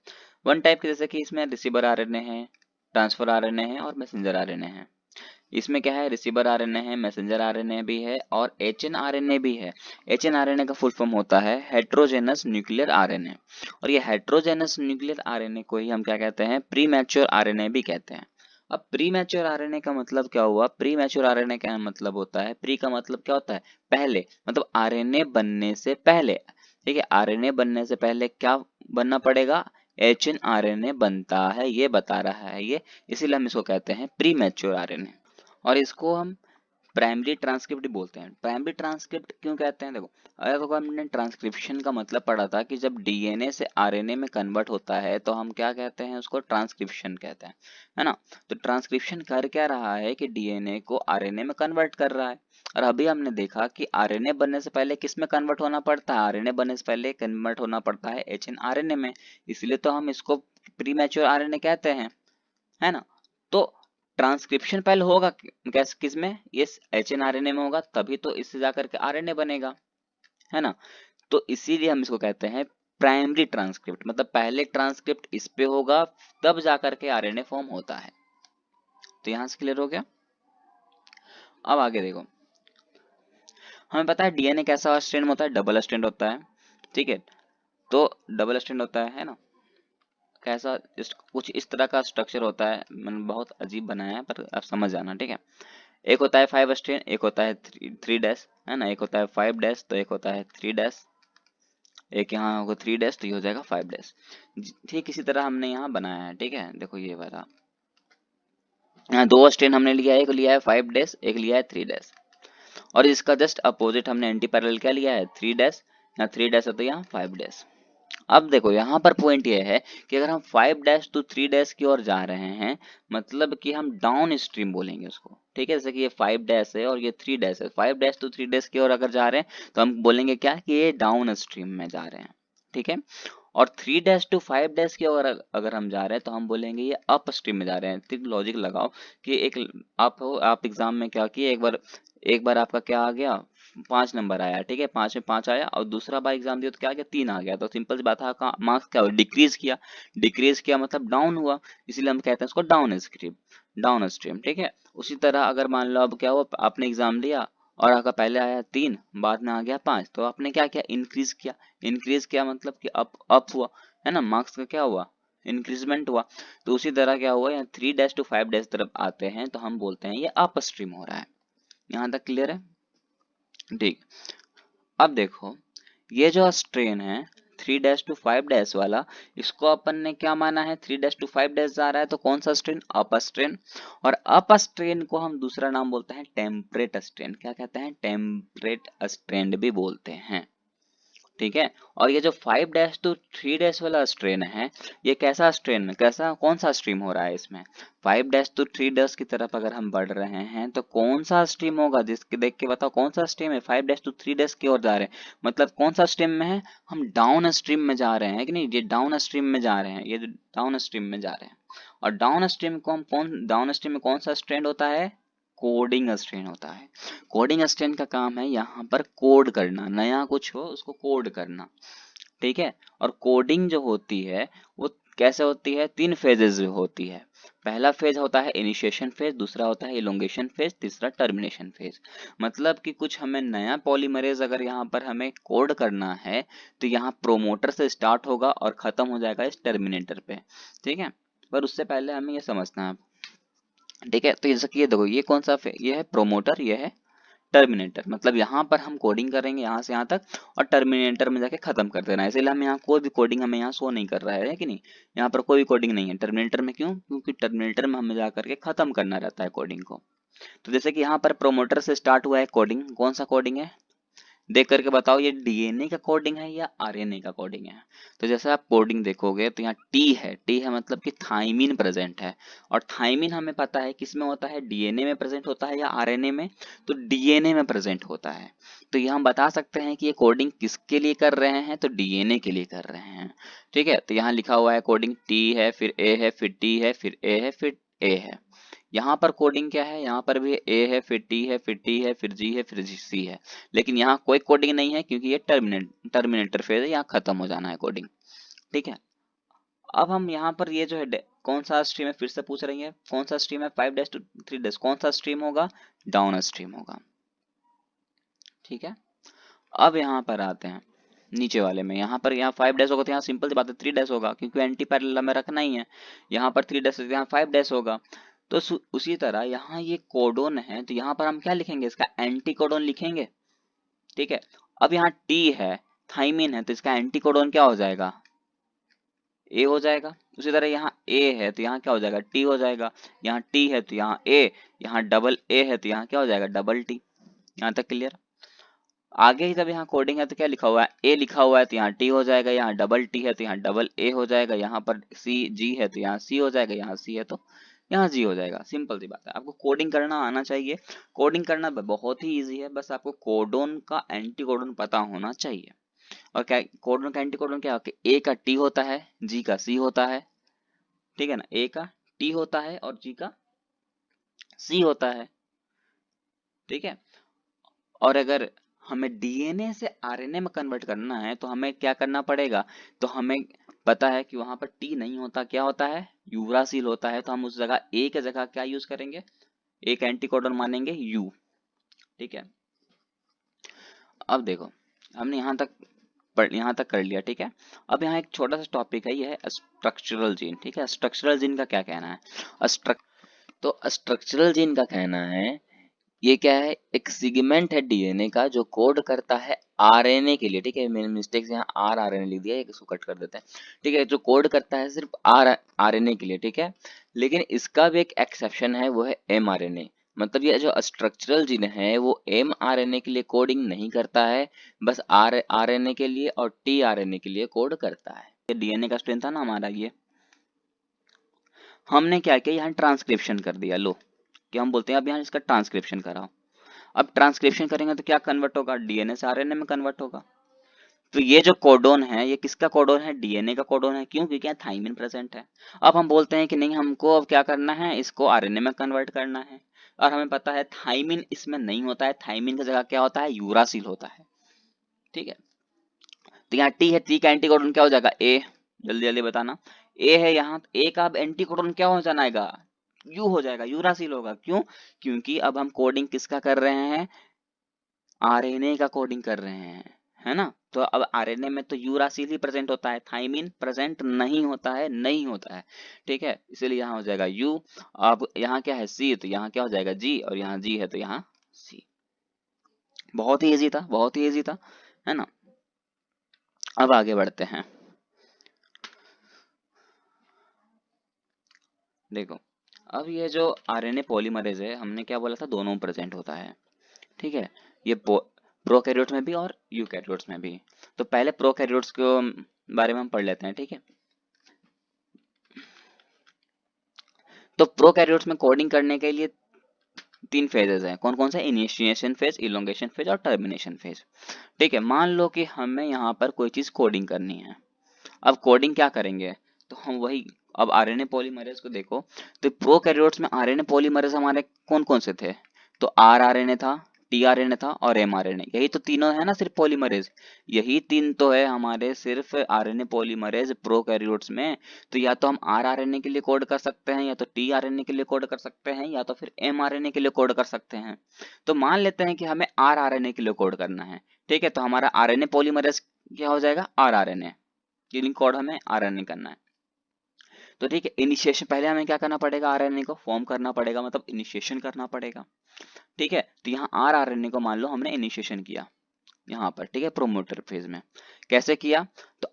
1 टाइप के, जैसे कि इसमें रिसीवर आरएनए है, ट्रांसफर आरएनए है और मैसेंजर आरएनए है। इसमें क्या है, रिसीवर आरएनए है, मैसेंजर आरएनए भी है और एचएनआरएनए भी है। एचएनआरएनए का फुल फॉर्म होता है हेट्रोजेनस न्यूक्लियर आरएनए, और ये हेट्रोजेनस न्यूक्लियर आरएनए को ही हम क्या कहते हैं, प्री मैच्योर आरएनए भी कहते हैं। अब प्री मैच्योर आरएनए का मतलब क्या हुआ, प्री मैच्योर आरएनए का मतलब होता है, प्री का मतलब क्या होता है, पहले, मतलब आरएनए बनने से पहले, ठीक है। आरएनए बनने से पहले क्या बनना पड़ेगा, एचएनआरएनए बनता है, ये बता रहा है ये, इसीलिए हम इसको कहते हैं प्री मैच्योर आरएनए। और इसको हम प्राइमरी ट्रांसक्रिप्ट बोलते हैं। प्राइमरी ट्रांसक्रिप्ट क्यों कहते हैं, देखो अगर तो हमने ट्रांसक्रिप्शन का मतलब पढ़ा था कि जब डीएनए से आरएनए में कन्वर्ट होता है तो हम क्या कहते हैं, उसको ट्रांसक्रिप्शन कहते हैं, है ना। तो ट्रांसक्रिप्शन कर क्या रहा है कि डीएनए को आरएनए में कन्वर्ट कर रहा है। और अभी हमने देखा कि आरएनए बनने से पहले किस में कन्वर्ट होना पड़ता है, आरएनए बनने से पहले कन्वर्ट होना पड़ता है एचएनआरएनए में, इसलिए तो हम इसको प्री मैच्योर आरएनए कहते हैं, है ना। तो ट्रांसक्रिप्शन पहले होगा कैसे, किसमें, ये एचएनआरएनए में होगा, तभी तो इससे जाकर के आरएनए बनेगा, है ना। तो इसीलिए हम इसको कहते हैं प्राइमरी ट्रांसक्रिप्ट, मतलब पहले ट्रांसक्रिप्ट इस पे होगा तब जाकर के आरएनए फॉर्म होता है। तो यहां से क्लियर हो गया। अब आगे देखो, हमें पता है डीएनए कैसा स्ट्रैंड होता है, डबल स्ट्रैंड होता है, ठीक है। तो डबल स्ट्रैंड होता है ना, कैसा, कुछ इस तरह का स्ट्रक्चर होता है, मैंने बहुत अजीब बनाया है पर आप समझ जाना, ठीक है। एक होता है 5 स्ट्रेन, एक होता है 3 डैश, है ना, एक होता है 5 डैश, तो एक होता है 3 डैश, एक यहाँ होगा 3 डैश, तो ये हो जाएगा 5 डैश। ठीक इसी तरह हमने यहाँ बनाया है, ठीक है। देखो ये वाला, यहाँ 2 स्ट्रेन हमने लिया है, एक लिया है 5 डैश, एक लिया है 3 डैश, और इसका जस्ट अपोजिट हमने एंटी पैरेलल क्या लिया है, 3 डैश। यहाँ 3 डैश है तो यहाँ 5 डैश। अब देखो यहाँ पर पॉइंट ये है कि अगर हम 5 डैश टू 3 डैश की ओर जा रहे हैं, मतलब कि हम डाउन स्ट्रीम बोलेंगे उसको, ठीक है। जैसे कि ये 5 डैश है और ये 3 डैश है, 5 डैश टू 3 डैश की ओर अगर जा रहे हैं तो हम बोलेंगे क्या, कि ये डाउन स्ट्रीम में जा रहे हैं, ठीक है। और 3 डैश टू 5 डैश की ओर अगर हम जा रहे हैं तो हम बोलेंगे ये अप स्ट्रीम में जा रहे हैं। ठीक लॉजिक लगाओ कि एक आप एग्जाम में क्या किए, एक बार आपका क्या आ गया, 5 नंबर आया, ठीक है, 5 में 5 आया, और दूसरा बार एग्जाम दिया तो क्या आ गया, 3 आ गया, तो सिंपल सी बात है, आपका मार्क्स क्या हुआ, डिक्रीज किया, डिक्रीज किया मतलब डाउन हुआ, इसीलिए हम कहते हैं उसको डाउन स्ट्रीम, डाउन स्ट्रीम, ठीक है। उसी तरह अगर मान लो अब क्या हुआ, आपने एग्जाम दिया और आपका पहले आया 3, बाद में आ गया 5, तो आपने क्या किया, इंक्रीज किया, इंक्रीज किया मतलब कि अप हुआ, है ना, मार्क्स का क्या हुआ, इंक्रीजमेंट हुआ। तो उसी तरह क्या हुआ, यहाँ 3 डैश टू 5 डैश तरफ आते हैं तो हम बोलते हैं ये अप स्ट्रीम हो रहा है। यहाँ तक क्लियर है, ठीक। अब देखो ये जो स्ट्रेन है 3 डैश टू 5 डैश वाला, इसको अपन ने क्या माना है, 3 डैश टू 5 डैश जा रहा है तो कौन सा स्ट्रेन, अप स्ट्रेन। और अप स्ट्रेन को हम दूसरा नाम बोलते हैं टेम्परेट स्ट्रेन, क्या कहते हैं, टेम्परेट स्ट्रेन भी बोलते हैं, ठीक है। और ये जो 5 डैश टू 3 डैश वाला स्ट्रेन है, ये कैसा स्ट्रेन, कैसा, कौन सा स्ट्रीम हो रहा है इसमें, 5 डैश टू 3 डैश की तरफ अगर हम बढ़ रहे हैं तो कौन सा स्ट्रीम होगा, जिसके देख के बताओ कौन सा स्ट्रीम है, 5 डैश टू 3 डैश की ओर जा रहे हैं, मतलब कौन सा स्ट्रीम में है, हम डाउन स्ट्रीम में जा रहे हैं कि नहीं, ये डाउन स्ट्रीम में जा रहे हैं, ये डाउन स्ट्रीम में जा रहे हैं। और डाउन स्ट्रीम को हम डाउन स्ट्रीम में कौन सा स्ट्रेंड होता है, कोडिंग स्ट्रेन होता है। कोडिंग स्ट्रेन का काम है यहाँ पर कोड करना, नया कुछ हो उसको कोड करना, ठीक है। और कोडिंग जो होती है वो कैसे होती है, 3 फेजेस होती है। पहला फेज होता है इनिशिएशन फेज, दूसरा होता है इलोंगेशन फेज, तीसरा टर्मिनेशन फेज। मतलब कि कुछ हमें नया पॉलीमरेज अगर यहाँ पर हमें कोड करना है तो यहाँ प्रोमोटर से स्टार्ट होगा और खत्म हो जाएगा इस टर्मिनेटर पे, ठीक है। पर उससे पहले हमें ये समझना है, ठीक है। तो जैसे कि ये देखो, ये कौन सा ये है प्रोमोटर, ये है टर्मिनेटर। मतलब यहाँ पर हम कोडिंग करेंगे यहाँ से यहाँ तक और टर्मिनेटर में जाके खत्म कर देना है। इसीलिए हम यहाँ कोई भी कोडिंग हमें यहाँ शो नहीं कर रहा है कि नहीं, यहाँ पर कोई कोडिंग नहीं है टर्मिनेटर में। क्यों? क्योंकि टर्मिनेटर में हमें जाकर के खत्म करना रहता है कोडिंग को। तो जैसे कि यहाँ पर प्रोमोटर से स्टार्ट हुआ है कोडिंग, कौन सा कोडिंग है देख करके बताओ, ये डीएनए का कोडिंग है या आरएनए का कोडिंग है। तो जैसे आप कोडिंग देखोगे तो यहाँ टी है मतलब कि थाइमिन प्रेजेंट है। और थाइमिन हमें पता है किस में होता है, डीएनए में प्रेजेंट होता है या आरएनए में, तो डीएनए में प्रेजेंट होता है। तो ये हम बता सकते हैं कि ये कोडिंग किसके लिए कर रहे हैं, तो डीएनए के लिए कर रहे हैं, ठीक है। तो यहाँ लिखा हुआ है कोडिंग टी है, फिर ए है, फिर टी है, फिर ए है, फिर ए है। यहाँ पर कोडिंग क्या है, यहाँ पर भी ए है, फिर टी है, फिर टी है, फिर जी है, फिर सी है। लेकिन यहाँ कोई कोडिंग नहीं है क्योंकि ये टर्मिनेटर फेज है, यहाँ खत्म हो जाना है कोडिंग, ठीक है। अब हम यहाँ पर ये जो है कौन सा स्ट्रीम है, फिर से पूछ रही है कौन सा स्ट्रीम है, 5 to 3 कौन सा स्ट्रीम होगा, डाउन स्ट्रीम होगा, ठीक है। अब यहाँ पर आते हैं नीचे वाले में, यहाँ पर यहाँ 5 होगा तो यहाँ सिंपल सी बात है 3 होगा क्योंकि एंटी पैरेलल में रखना ही है। यहाँ पर 3 है तो यहाँ 5 होगा। तो उसी तरह यहाँ ये कोडोन है तो यहाँ पर हम क्या लिखेंगे, इसका एंटी कोडोन लिखेंगे, ठीक है। अब यहाँ टी है, थाइमिन है, तो इसका एंटी कोडोन क्या हो जाएगा, ए हो जाएगा। उसी तरह यहाँ ए है तो यहाँ क्या हो जाएगा, टी हो जाएगा। यहाँ टी है तो यहाँ ए, यहाँ डबल ए है तो यहाँ क्या हो जाएगा, डबल टी। यहाँ तक क्लियर। आगे ही जब यहाँ कोडिंग है तो क्या लिखा हुआ है, ए लिखा हुआ है तो यहाँ टी हो जाएगा, यहाँ डबल टी है तो यहाँ डबल ए हो जाएगा, यहाँ पर सी जी है तो यहाँ सी हो जाएगा, यहाँ सी है तो यहाँ जी हो जाएगा। सिंपल सी बात है, आपको कोडिंग करना आना चाहिए। कोडिंग करना बहुत ही इजी है, बस आपको कोडोन का एंटी कोडोन पता होना चाहिए। और क्या कोडोन का एंटी कोडोन क्या होता है, ए का टी होता है, जी का सी होता है, ठीक है ना। ए का टी होता है और जी का सी होता है, ठीक है। और अगर हमें डीएनए से आरएनए में कन्वर्ट करना है तो हमें क्या करना पड़ेगा, तो हमें पता है कि वहां पर टी नहीं होता, क्या होता है, यूरासिल होता है। तो हम उस जगह ए की जगह क्या यूज करेंगे, एक एंटीकोडन मानेंगे यू, ठीक है। अब देखो हमने यहाँ तक कर लिया, ठीक है। अब यहाँ एक छोटा सा टॉपिक है, ये है स्ट्रक्चरल जीन, ठीक है। स्ट्रक्चरल जीन का क्या कहना है, तो स्ट्रक्चरल जीन का कहना है ये क्या है, एक सेगमेंट है डीएनए का जो कोड करता है आरएनए के लिए, ठीक है। मैंने मिस्टेक से यहाँ आरएनए लिख दिया, इसको कट कर देते हैं, ठीक है। जो कोड करता है सिर्फ आरएनए के लिए, ठीक है। लेकिन इसका भी एक एक्सेप्शन है, वो है एमआरएनए। मतलब ये जो स्ट्रक्चरल जीन है वो एमआरएनए के लिए कोडिंग नहीं करता है, बस आरएनए के लिए और टीआरएनए के लिए कोड करता है। ये डीएनए का स्ट्रेन था ना हमारा, ये हमने क्या किया, यहाँ ट्रांसक्रिप्शन कर दिया। लो कि हम बोलते हैं अब यहाँ इसका ट्रांसक्रिप्शन कराओ। अब ट्रांसक्रिप्शन करेंगे तो क्या कन्वर्ट होगा, डीएनए से आरएनए में कन्वर्ट होगा। तो ये जो कोडोन है ये किसका कोडोन है, डीएनए का कोडोन है। क्यों? क्योंकि यहाँ थाइमिन प्रेजेंट है। अब हम बोलते हैं कि नहीं, हमको अब क्या करना है, इसको आरएनए में कन्वर्ट करना है। और हमें पता है थाइमिन इसमें नहीं होता है, थाइमिन की जगह क्या होता है, यूरासिल होता है, ठीक है। तो यहाँ टी है, टी का एंटी कोडोन क्या हो जाएगा, ए। जल्दी जल्दी बताना, ए है यहाँ, ए का अब एंटी कोडोन क्या हो जाएगा, यू हो जाएगा, यूरासिल होगा। क्यों? क्योंकि अब हम कोडिंग किसका कर रहे हैं, आरएनए का कोडिंग कर रहे हैं, है ना। तो अब आरएनए में तो यूरासिल ही प्रेजेंट होता है, थाइमिन प्रेजेंट नहीं होता है, नहीं होता है, ठीक है। इसीलिए यहाँ हो जाएगा यू। अब यहाँ क्या है, सी, तो यहाँ क्या हो जाएगा जी, और यहाँ जी है तो यहाँ सी। बहुत ही इजी था, बहुत ही इजी था, है ना। अब आगे बढ़ते हैं। देखो अब ये जो आरएनए पॉलीमरेज है, हमने क्या बोला था, दोनों प्रेजेंट होता है, ठीक है। ये प्रोकैरियोट्स में भी और यूकैरियोट्स में भी। तो पहले प्रोकैरियोट्स के बारे में हम पढ़ लेते हैं, ठीक है। तो प्रोकैरियोट्स में कोडिंग करने के लिए 3 फेजेस हैं। कौन कौन से, इनिशिएशन फेज, इलोंगेशन फेज और टर्मिनेशन फेज, ठीक है। मान लो कि हमें यहाँ पर कोई चीज कोडिंग करनी है। अब कोडिंग क्या करेंगे, तो हम वही अब आरएनए पॉलीमरेज को देखो, तो प्रोकैरियोट्स में आरएनए पॉलीमरेज हमारे कौन कौन से थे? तो आरआरएनए था, टीआरएनए था और एमआरएनए, यही तो तीनों है ना सिर्फ पॉलीमरेज, यही तीन तो है हमारे सिर्फ आरएनए पॉलीमरेज प्रोकैरियोट्स में। तो या तो हम आरआरएनए के लिए कोड कर सकते हैं, या तो टीआरएनए के लिए कोड कर सकते हैं, या तो फिर एमआरएनए के लिए कोड कर सकते हैं। तो मान लेते हैं कि हमें आरआरएनए के लिए कोड करना है, ठीक है, तो हमारा आरएनए पॉलीमरेज क्या हो जाएगा? आरआरएनए, किलिंग कोड हमें आरएनए करना है। तो ठीक है, इनिशिएशन पहले हमें क्या करना पड़ेगा? आरएनए को फॉर्म करना पड़ेगा, मतलब इनिशिएशन करना पड़ेगा, ठीक है। तो यहाँ आरआरएनए को मान लो हमने इनिशिएशन किया यहाँ पर, ठीक है, प्रोमोटर फेज में। कैसे किया? तो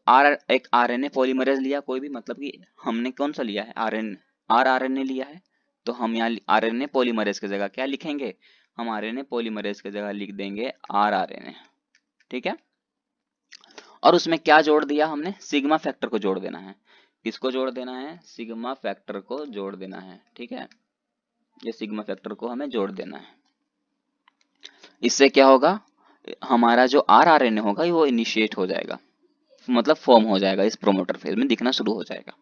एक आरएनए पॉलीमरेज लिया कोई भी, मतलब कि हमने कौन सा लिया है? आरआरएनए लिया है। तो हम यहाँ आरएनए पॉलीमरेज की जगह क्या लिखेंगे? हम आरएनए पॉलीमरेज की जगह लिख देंगे आरआरएनए, ठीक है। और उसमें क्या जोड़ दिया हमने? सिग्मा फैक्टर को जोड़ देना है। किसको जोड़ देना है? सिग्मा फैक्टर को जोड़ देना है, ठीक है। ये सिग्मा फैक्टर को हमें जोड़ देना है। इससे क्या होगा? हमारा जो आरआरएनए होगा वो इनिशिएट हो जाएगा, मतलब फॉर्म हो जाएगा, इस प्रोमोटर फेज में दिखना शुरू हो जाएगा।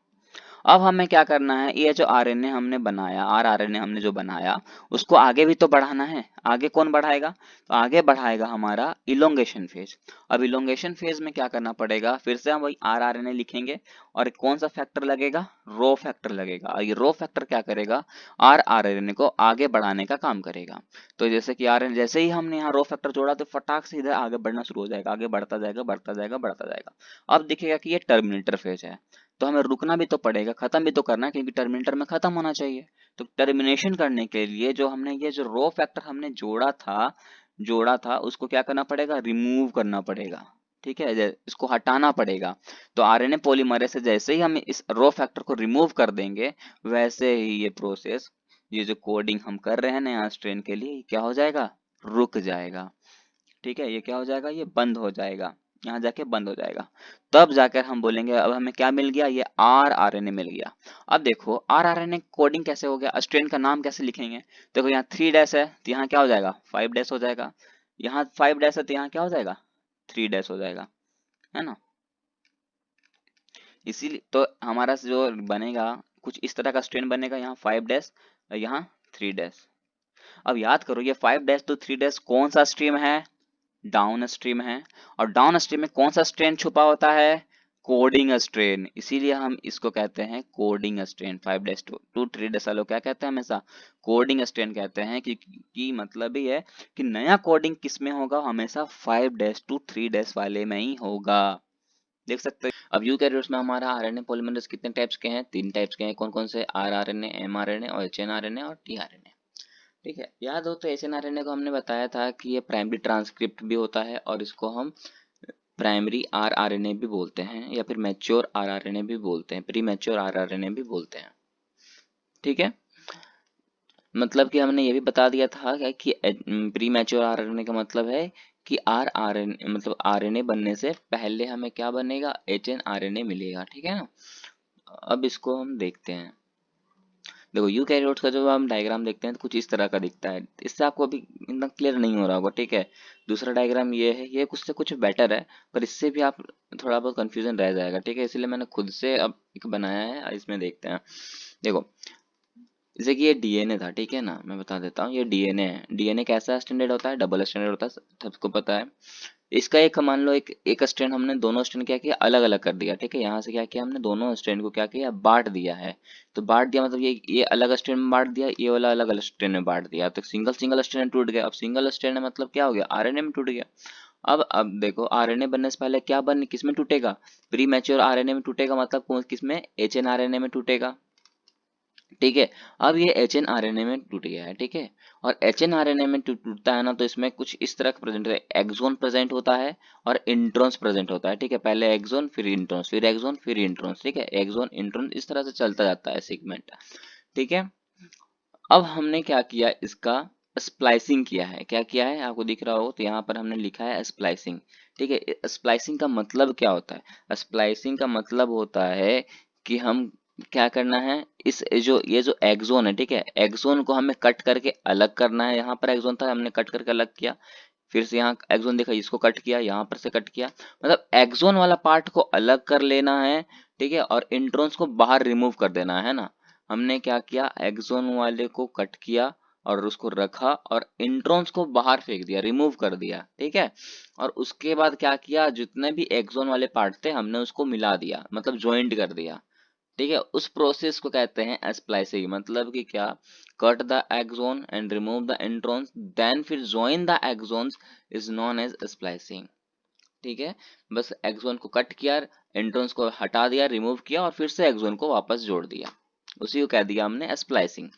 अब हमें क्या करना है? ये जो आरएनए हमने बनाया, आरआरएनए हमने जो बनाया, उसको आगे भी तो बढ़ाना है। आगे कौन बढ़ाएगा? तो आगे बढ़ाएगा हमारा इलोंगेशन फेज। अब इलोंगेशन फेज में क्या करना पड़ेगा? फिर से हम वही आरआरएनए लिखेंगे, और कौन सा फैक्टर लगेगा? रो फैक्टर लगेगा। और ये रो फैक्टर क्या करेगा? आरआरएनए को आगे बढ़ाने का काम करेगा। तो जैसे कि आरएनए, जैसे ही हमने यहाँ रो फैक्टर जोड़ा, तो फटाक से इधर आगे बढ़ना शुरू हो जाएगा, आगे बढ़ता जाएगा, बढ़ता जाएगा, बढ़ता जाएगा। अब दिखेगा कि ये टर्मिनेटर फेज है, तो हमें रुकना भी तो पड़ेगा, खत्म भी तो करना है, क्योंकि टर्मिनेटर में खत्म होना चाहिए। तो टर्मिनेशन करने के लिए जो हमने ये जो रो फैक्टर हमने जोड़ा था उसको क्या करना पड़ेगा? रिमूव करना पड़ेगा, ठीक है, इसको हटाना पड़ेगा। तो आरएनए पॉलीमरेज से जैसे ही हम इस रो फैक्टर को रिमूव कर देंगे, वैसे ही ये प्रोसेस, ये जो कोडिंग हम कर रहे हैं नया स्ट्रेन के लिए, क्या हो जाएगा? रुक जाएगा, ठीक है। ये क्या हो जाएगा? ये बंद हो जाएगा, यहाँ जाके बंद हो जाएगा। तब जाकर हम बोलेंगे अब हमें क्या मिल गया? ये आरआरएनए मिल गया। अब देखो आरआरएनए कोडिंग कैसे हो गया, स्ट्रेन का नाम कैसे लिखेंगे? देखो यहाँ 3 डैश है, तो यहाँ क्या हो जाएगा? 5 डैश हो जाएगा। यहाँ 5 डैश है, तो यहाँ क्या हो जाएगा? 3 डैश हो जाएगा, है ना। इसीलिए तो हमारा जो बनेगा कुछ इस तरह का स्ट्रेन बनेगा, यहाँ 5 डैश और यहाँ 3 डैश। अब याद करो, ये 5 डैश तो 3 डैश कौन सा स्ट्रीम है? डाउन स्ट्रीम है। और डाउन स्ट्रीम में कौन सा स्ट्रेन छुपा होता है? Coding strand. इसीलिए हम इसको कहते हैं coding strand. 5 dash two 3 dash वालों क्या कहते हैं? हमेशा कोडिंग स्ट्रेन कहते हैं, कि मतलब ही है कि नया कोडिंग किस में होगा? हमेशा 5 डैश टू 3 डैश वाले में ही होगा। देख सकते हैं। अब यूकैरियोट्स में हमारा आरएनए पॉलीमरेज कितने टाइप्स के हैं? 3 टाइप्स के हैं। कौन कौन से? आरआरएनए, एमआरएनए और एचएनआरएनए और टीआरएनए, ठीक है। याद हो तो एचएनआरएनए को हमने बताया था कि ये प्राइमरी ट्रांसक्रिप्ट भी होता है, और इसको हम प्राइमरी आरआरएनए भी बोलते हैं, या फिर मैच्योर आरआरएनए भी बोलते हैं, प्री मैच्योर आरआरएनए भी बोलते हैं, ठीक है। मतलब कि हमने ये भी बता दिया था कि प्री मैच्योर आरआरएनए का मतलब है कि आरआरएनए मतलब आरएनए बनने से पहले हमें क्या बनेगा? एचएनआरएनए मिलेगा, ठीक है ना। अब इसको हम देखते हैं। देखो यूकैरियोट्स का जो हम डायग्राम देखते हैं तो कुछ इस तरह का दिखता है। इससे आपको अभी इतना क्लियर नहीं हो रहा होगा, ठीक है। दूसरा डायग्राम ये है, ये कुछ से कुछ बेटर है, पर इससे भी आप थोड़ा बहुत कंफ्यूजन रह जाएगा, ठीक है। इसलिए मैंने खुद से अब एक बनाया है, इसमें देखते हैं। देखो, जैसे कि ये डीएनए था, ठीक है ना, मैं बता देता हूँ। ये डीएनए है। डीएनए कैसा स्टैंडर्ड होता है? डबल स्टैंडर्ड होता है, सबको पता है। इसका एक मान लो एक स्ट्रैंड हमने दोनों स्ट्रैंड क्या किया? अलग अलग कर दिया, ठीक है। यहाँ से क्या किया हमने? दोनों स्ट्रैंड को क्या किया? बांट दिया है। तो बांट दिया मतलब ये अलग स्ट्रैंड में बांट दिया, ये वाला अलग अलग स्ट्रैंड में बांट दिया, तो सिंगल सिंगल स्ट्रैंड टूट गया। अब सिंगल स्ट्रैंड मतलब क्या हो गया? आरएनए में टूट गया। अब देखो, आरएनए बनने से पहले क्या बन किस में टूटेगा? प्री मैच्योर आरएनए में टूटेगा, मतलब किस में? एचएनआरएनए में टूटेगा, ठीक है। अब ये एचएनआरएनए में टूट गया है, ठीक है। और एचएनआरएनए में टूटता है ना, तो इसमें कुछ इस तरह का प्रेजेंट है, एक्सोन प्रेजेंट होता है और इंट्रॉन्स प्रेजेंट होता है, ठीक है। पहले एक्सोन, फिर इंट्रॉन्स, फिर एक्सोन, फिर इंट्रॉन्स, ठीक है। एक्सोन, इंट्रॉन, इस तरह से चलता जाता है सीगमेंट, ठीक है। अब हमने क्या किया? इसका स्प्लाइसिंग किया है। क्या किया है? आपको दिख रहा हो तो यहाँ पर हमने लिखा है स्प्लाइसिंग, ठीक है। स्प्लाइसिंग का मतलब क्या होता है? स्प्लाइसिंग का मतलब होता है कि हम क्या करना है, इस ये जो एक्सोन है, ठीक है, एक्सोन को हमें कट करके अलग करना है। यहाँ पर एक्सोन था, हमने कट करके अलग किया। फिर से यहाँ एक्सोन देखा, इसको कट किया, यहाँ पर से कट किया, मतलब एक्सोन वाला पार्ट को अलग कर लेना है, ठीक है, और इंट्रॉन्स को बाहर रिमूव कर देना है ना। हमने क्या किया, एक्सोन वाले को कट किया और उसको रखा और इंट्रॉन्स को बाहर फेंक दिया, रिमूव कर दिया, ठीक है। और उसके बाद क्या किया, जितने भी एक्सोन वाले पार्ट थे हमने उसको मिला दिया, मतलब ज्वाइंट कर दिया, ठीक है। उस प्रोसेस को कहते हैं स्प्लाइसिंग, मतलब कि क्या, cut the exon and remove the introns, then फिर join the exons is known as splicing, ठीक है। बस एक्सोन को कट किया, इंट्रॉन्स को हटा दिया, रिमूव किया और फिर से एक्सोन को वापस जोड़ दिया, उसी को कह दिया हमने स्प्लाइसिंग,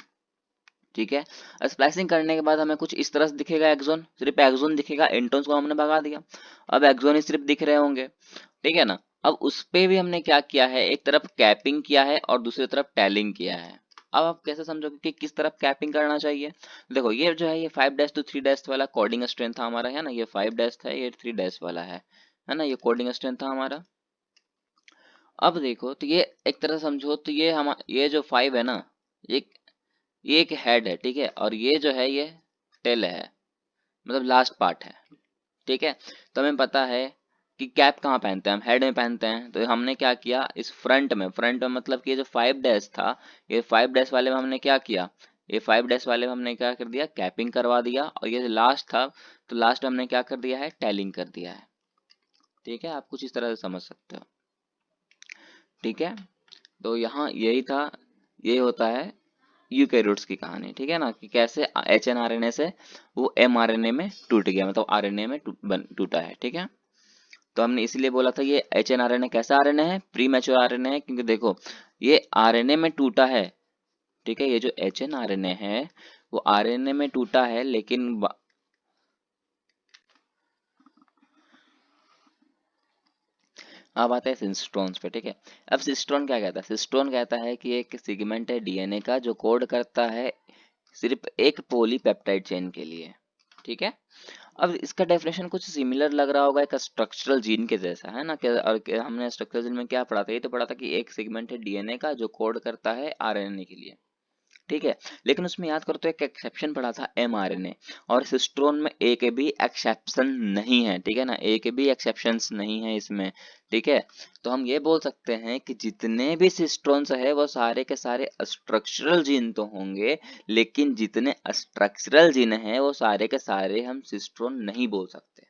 ठीक है। स्प्लाइसिंग करने के बाद हमें कुछ इस तरह से दिखेगा, एक्सोन, सिर्फ एक्सोन दिखेगा, इंट्रॉन्स को हमने भगा दिया, अब एक्सोन ही सिर्फ दिख रहे होंगे, ठीक है ना। अब उस पे भी हमने क्या किया है, एक तरफ कैपिंग किया है और दूसरी तरफ टैलिंग किया है। अब आप कैसे समझोगे कि किस तरफ कैपिंग करना चाहिए। देखो ये जो है, ये 5 डैश टू 3 डैश वाला कोडिंग स्ट्रेंथ था हमारा, है ना, ये 5 डैश था, ये 3 डैश वाला है ना, ये कोडिंग स्ट्रेंथ था हमारा। अब देखो तो ये एक तरह से समझो तो ये जो 5 है ना, ये ये एक हेड है, ठीक है, और ये जो है ये टेल है, मतलब लास्ट पार्ट है, ठीक है। तो हमें पता है कि कैप कहाँ पहनते हैं हम, हेड में पहनते हैं। तो हमने क्या किया, इस फ्रंट में मतलब कि ये जो 5 डैश था, ये 5 डैश वाले में हमने क्या किया, ये 5 डैश वाले में हमने क्या कर दिया, कैपिंग करवा दिया, और ये जो लास्ट था, तो लास्ट में हमने क्या कर दिया है, टैलिंग कर दिया है, ठीक है। आप कुछ इस तरह से समझ सकते हो, ठीक है। तो यहाँ यही था, ये होता है यूकैरियोट्स की कहानी, ठीक है ना, कि कैसे एचएनआरएनए से वो एमआरएनए में टूट गया, मतलब आरएनए में टूटा है, ठीक है। तो हमने इसीलिए बोला था ये एचएनआरएनए कैसा आरएनए है, प्री मैच्योर आरएनए है, क्योंकि देखो ये आरएनए में टूटा है, ठीक है। ये जो एचएनआरएनए है वो आरएनए में टूटा है, लेकिन अब आता है सिस्टोन्स पे, ठीक है। अब सिस्टोन क्या कहता है, सिस्टोन कहता है कि एक सेगमेंट है डीएनए का जो कोड करता है सिर्फ एक पॉलीपेप्टाइड चेन के लिए, ठीक है। अब इसका डेफिनेशन कुछ सिमिलर लग रहा होगा एक स्ट्रक्चरल जीन के जैसा, है ना, हमने स्ट्रक्चरल जीन में क्या पढ़ा था, ये तो पढ़ा था कि एक सेगमेंट है डीएनए का जो कोड करता है आरएनए के लिए, ठीक है। लेकिन उसमें याद करो तो एक एक्सेप्शन पड़ा था एमआरएनए, और सिस्ट्रोन में एक भी एक्सेप्शन नहीं है, ठीक है ना, एक भी एक्सेप्शंस नहीं है इसमें, ठीक है। तो हम ये बोल सकते हैं कि जितने भी सिस्ट्रोन्स है वो सारे के सारे स्ट्रक्चरल जीन तो होंगे, लेकिन जितने स्ट्रक्चरल जीन है वो सारे के सारे हम सिस्ट्रोन नहीं बोल सकते,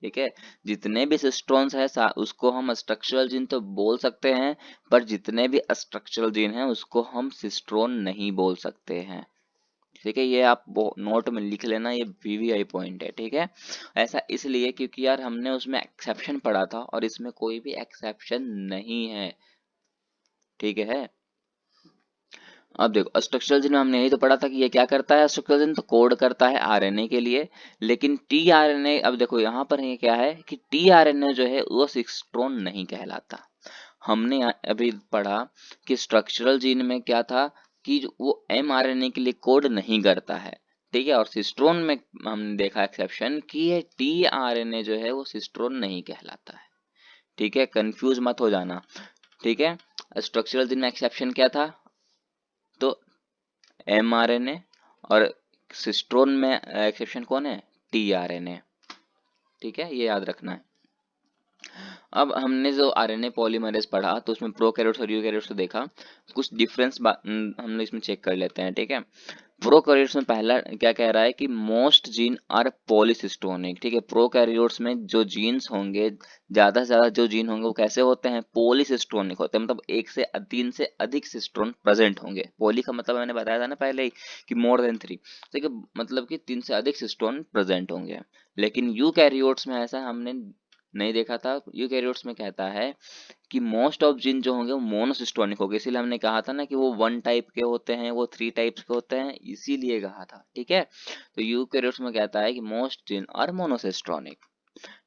ठीक है। जितने भी सिस्ट्रॉन्स है उसको हम स्ट्रक्चरल जीन तो बोल सकते हैं, पर जितने भी स्ट्रक्चरल जीन है उसको हम सिस्ट्रोन नहीं बोल सकते हैं, ठीक है। ये आप नोट में लिख लेना, ये वीवीआई पॉइंट है, ठीक है। ऐसा इसलिए क्योंकि यार हमने उसमें एक्सेप्शन पढ़ा था और इसमें कोई भी एक्सेप्शन नहीं है, ठीक है। अब देखो स्ट्रक्चरल जीन में हमने यही तो पढ़ा था कि ये क्या करता है, स्ट्रक्चरल जीन तो कोड करता है आरएनए के लिए, लेकिन टीआरएनए, अब देखो यहाँ पर ये क्या है कि टीआरएनए जो है वो सिस्ट्रोन नहीं कहलाता। हमने अभी पढ़ा कि स्ट्रक्चरल जीन में क्या था कि वो एमआरएनए के लिए कोड नहीं करता है, ठीक है। और सिस्ट्रोन में हमने देखा एक्सेप्शन कि ये टीआरएनए जो है वो सिस्ट्रोन नहीं कहलाता है, ठीक है, कंफ्यूज मत हो जाना, ठीक है। स्ट्रक्चरल जीन में एक्सेप्शन क्या था, तो एमआरएनए, और सिस्ट्रोन में एक्सेप्शन कौन है, टीआरएनए, ठीक है, ये याद रखना है। अब हमने जो आरएनए पॉलीमरेज पढ़ा तो उसमें प्रोकैरियोट्स और यूकैरियोट्स को देखा, कुछ डिफरेंस हम लोग इसमें चेक कर लेते हैं, ठीक है। प्रोकैरियोट्स में पहला क्या कह रहा है कि मोस्ट जीन आर पॉलीसिस्टोनिक, ठीक है। प्रोकैरियोट्स में जो जीन्स होंगे, ज्यादा से ज्यादा जो जीन होंगे वो कैसे होते हैं, पॉलीसिस्टोनिक होते हैं, मतलब एक से 3 से अधिक सिस्टोन प्रेजेंट होंगे। पॉली का मतलब मैंने बताया था ना पहले ही कि मोर देन 3, ठीक है, मतलब कि 3 से अधिक सिस्टोन प्रेजेंट होंगे। लेकिन यूकैरियोट्स में ऐसा हमने नहीं देखा था। यूकैरियोट्स में कहता है कि मोस्ट ऑफ जीन जो होंगे वो मोनोसिस्टोनिक होंगे, इसीलिए हमने कहा था ना कि वो 1 टाइप के होते हैं, वो 3 टाइप्स के होते हैं, इसीलिए कहा था, ठीक है। तो यूकैरियोट्स में कहता है कि मोस्ट जीन आर मोनोसिस्टोनिक,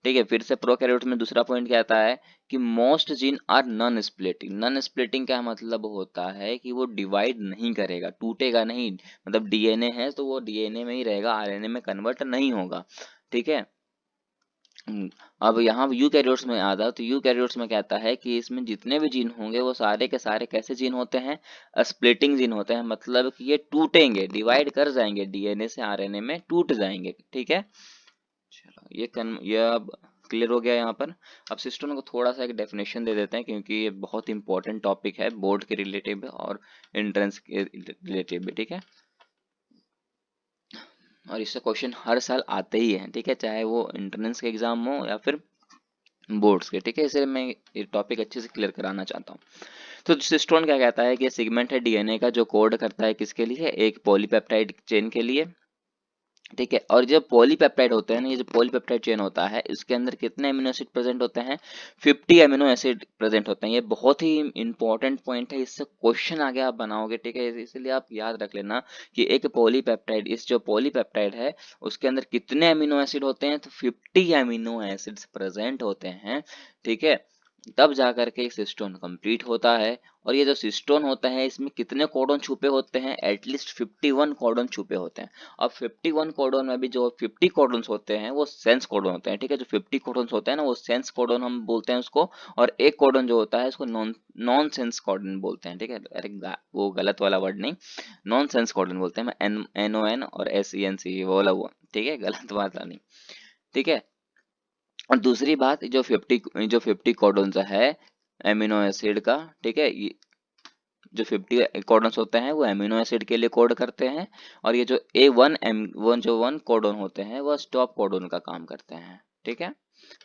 ठीक है। फिर से प्रोकैरियोट्स में दूसरा पॉइंट कहता है कि most gene are non splitting. Non splitting का मतलब होता है कि वो डिवाइड नहीं करेगा, टूटेगा नहीं, मतलब डीएनए है तो वो डीएनए में ही रहेगा, आरएनए में कन्वर्ट नहीं होगा, ठीक है। अब यहाँ यूकैरियोट्स में आता है तो यूकैरियोट्स में कहता है कि इसमें जितने भी जीन होंगे वो सारे के सारे कैसे जीन होते हैं, स्प्लिटिंग जीन होते हैं, मतलब कि ये टूटेंगे, डिवाइड कर जाएंगे, डीएनए से आरएनए में टूट जाएंगे, ठीक है। चलो ये अब क्लियर हो गया यहाँ पर। अब सिस्टोन को थोड़ा सा एक डेफिनेशन दे देते हैं, क्योंकि ये बहुत इंपॉर्टेंट टॉपिक है बोर्ड के रिलेटिव और एंट्रेंस के रिलेटिव भी, ठीक है। और इससे क्वेश्चन हर साल आते ही हैं, ठीक है, चाहे वो एंट्रेंस के एग्जाम हो या फिर बोर्ड्स के, ठीक है। इसलिए मैं ये टॉपिक अच्छे से क्लियर कराना चाहता हूँ। तो सिस्टोन क्या कहता है कि सेगमेंट है डीएनए का जो कोड करता है किसके लिए, एक पॉलीपेप्टाइड चेन के लिए, ठीक है। और जब पॉलीपेप्टाइड होते हैं ना, ये जो पॉलीपेप्टाइड चेन होता है इसके अंदर कितने अमीनो एसिड प्रेजेंट होते हैं, 50 अमीनो एसिड प्रेजेंट होते हैं। ये बहुत ही इंपॉर्टेंट पॉइंट है, इससे क्वेश्चन आगे आप बनाओगे, ठीक है। इसलिए आप याद रख लेना कि एक पॉलीपेप्टाइड, इस जो पॉलीपेप्टाइड है उसके अंदर कितने अमीनो एसिड होते हैं, तो 50 अमीनो एसिड्स प्रेजेंट होते हैं, ठीक है। तब जाकर के सिस्टोन कंप्लीट होता है। और ये जो सिस्टोन होता है इसमें कितने कोडोन छुपे होते हैं, एटलीस्ट 51 कोडोन छुपे होते हैं। अब 51 कोडोन में भी जो 50 कोडोन्स होते हैं वो सेंस कोडोन होते हैं, ठीक है। जो 50 कोडोन्स होते हैं ना वो सेंस कोडोन हम बोलते हैं उसको, और एक कोडोन जो होता है उसको नॉन नॉन सेंस कोडोन बोलते हैं, ठीक है। अरे वो गलत वाला वर्ड नहीं, नॉन सेंस कोडोन बोलते हैं। मैं NON और SENC बोला हुआ, ठीक है, गलत बात नहीं, ठीक है। और दूसरी बात, जो 50 कोडोन्स है एमिनो एसिड का, ठीक है, जो 50 कोडोन्स होते हैं वो एमिनो एसिड के लिए कोड करते हैं। और ये जो A1 जो 1 कोडोन होते हैं वो स्टॉप कोडोन का काम करते हैं, ठीक है।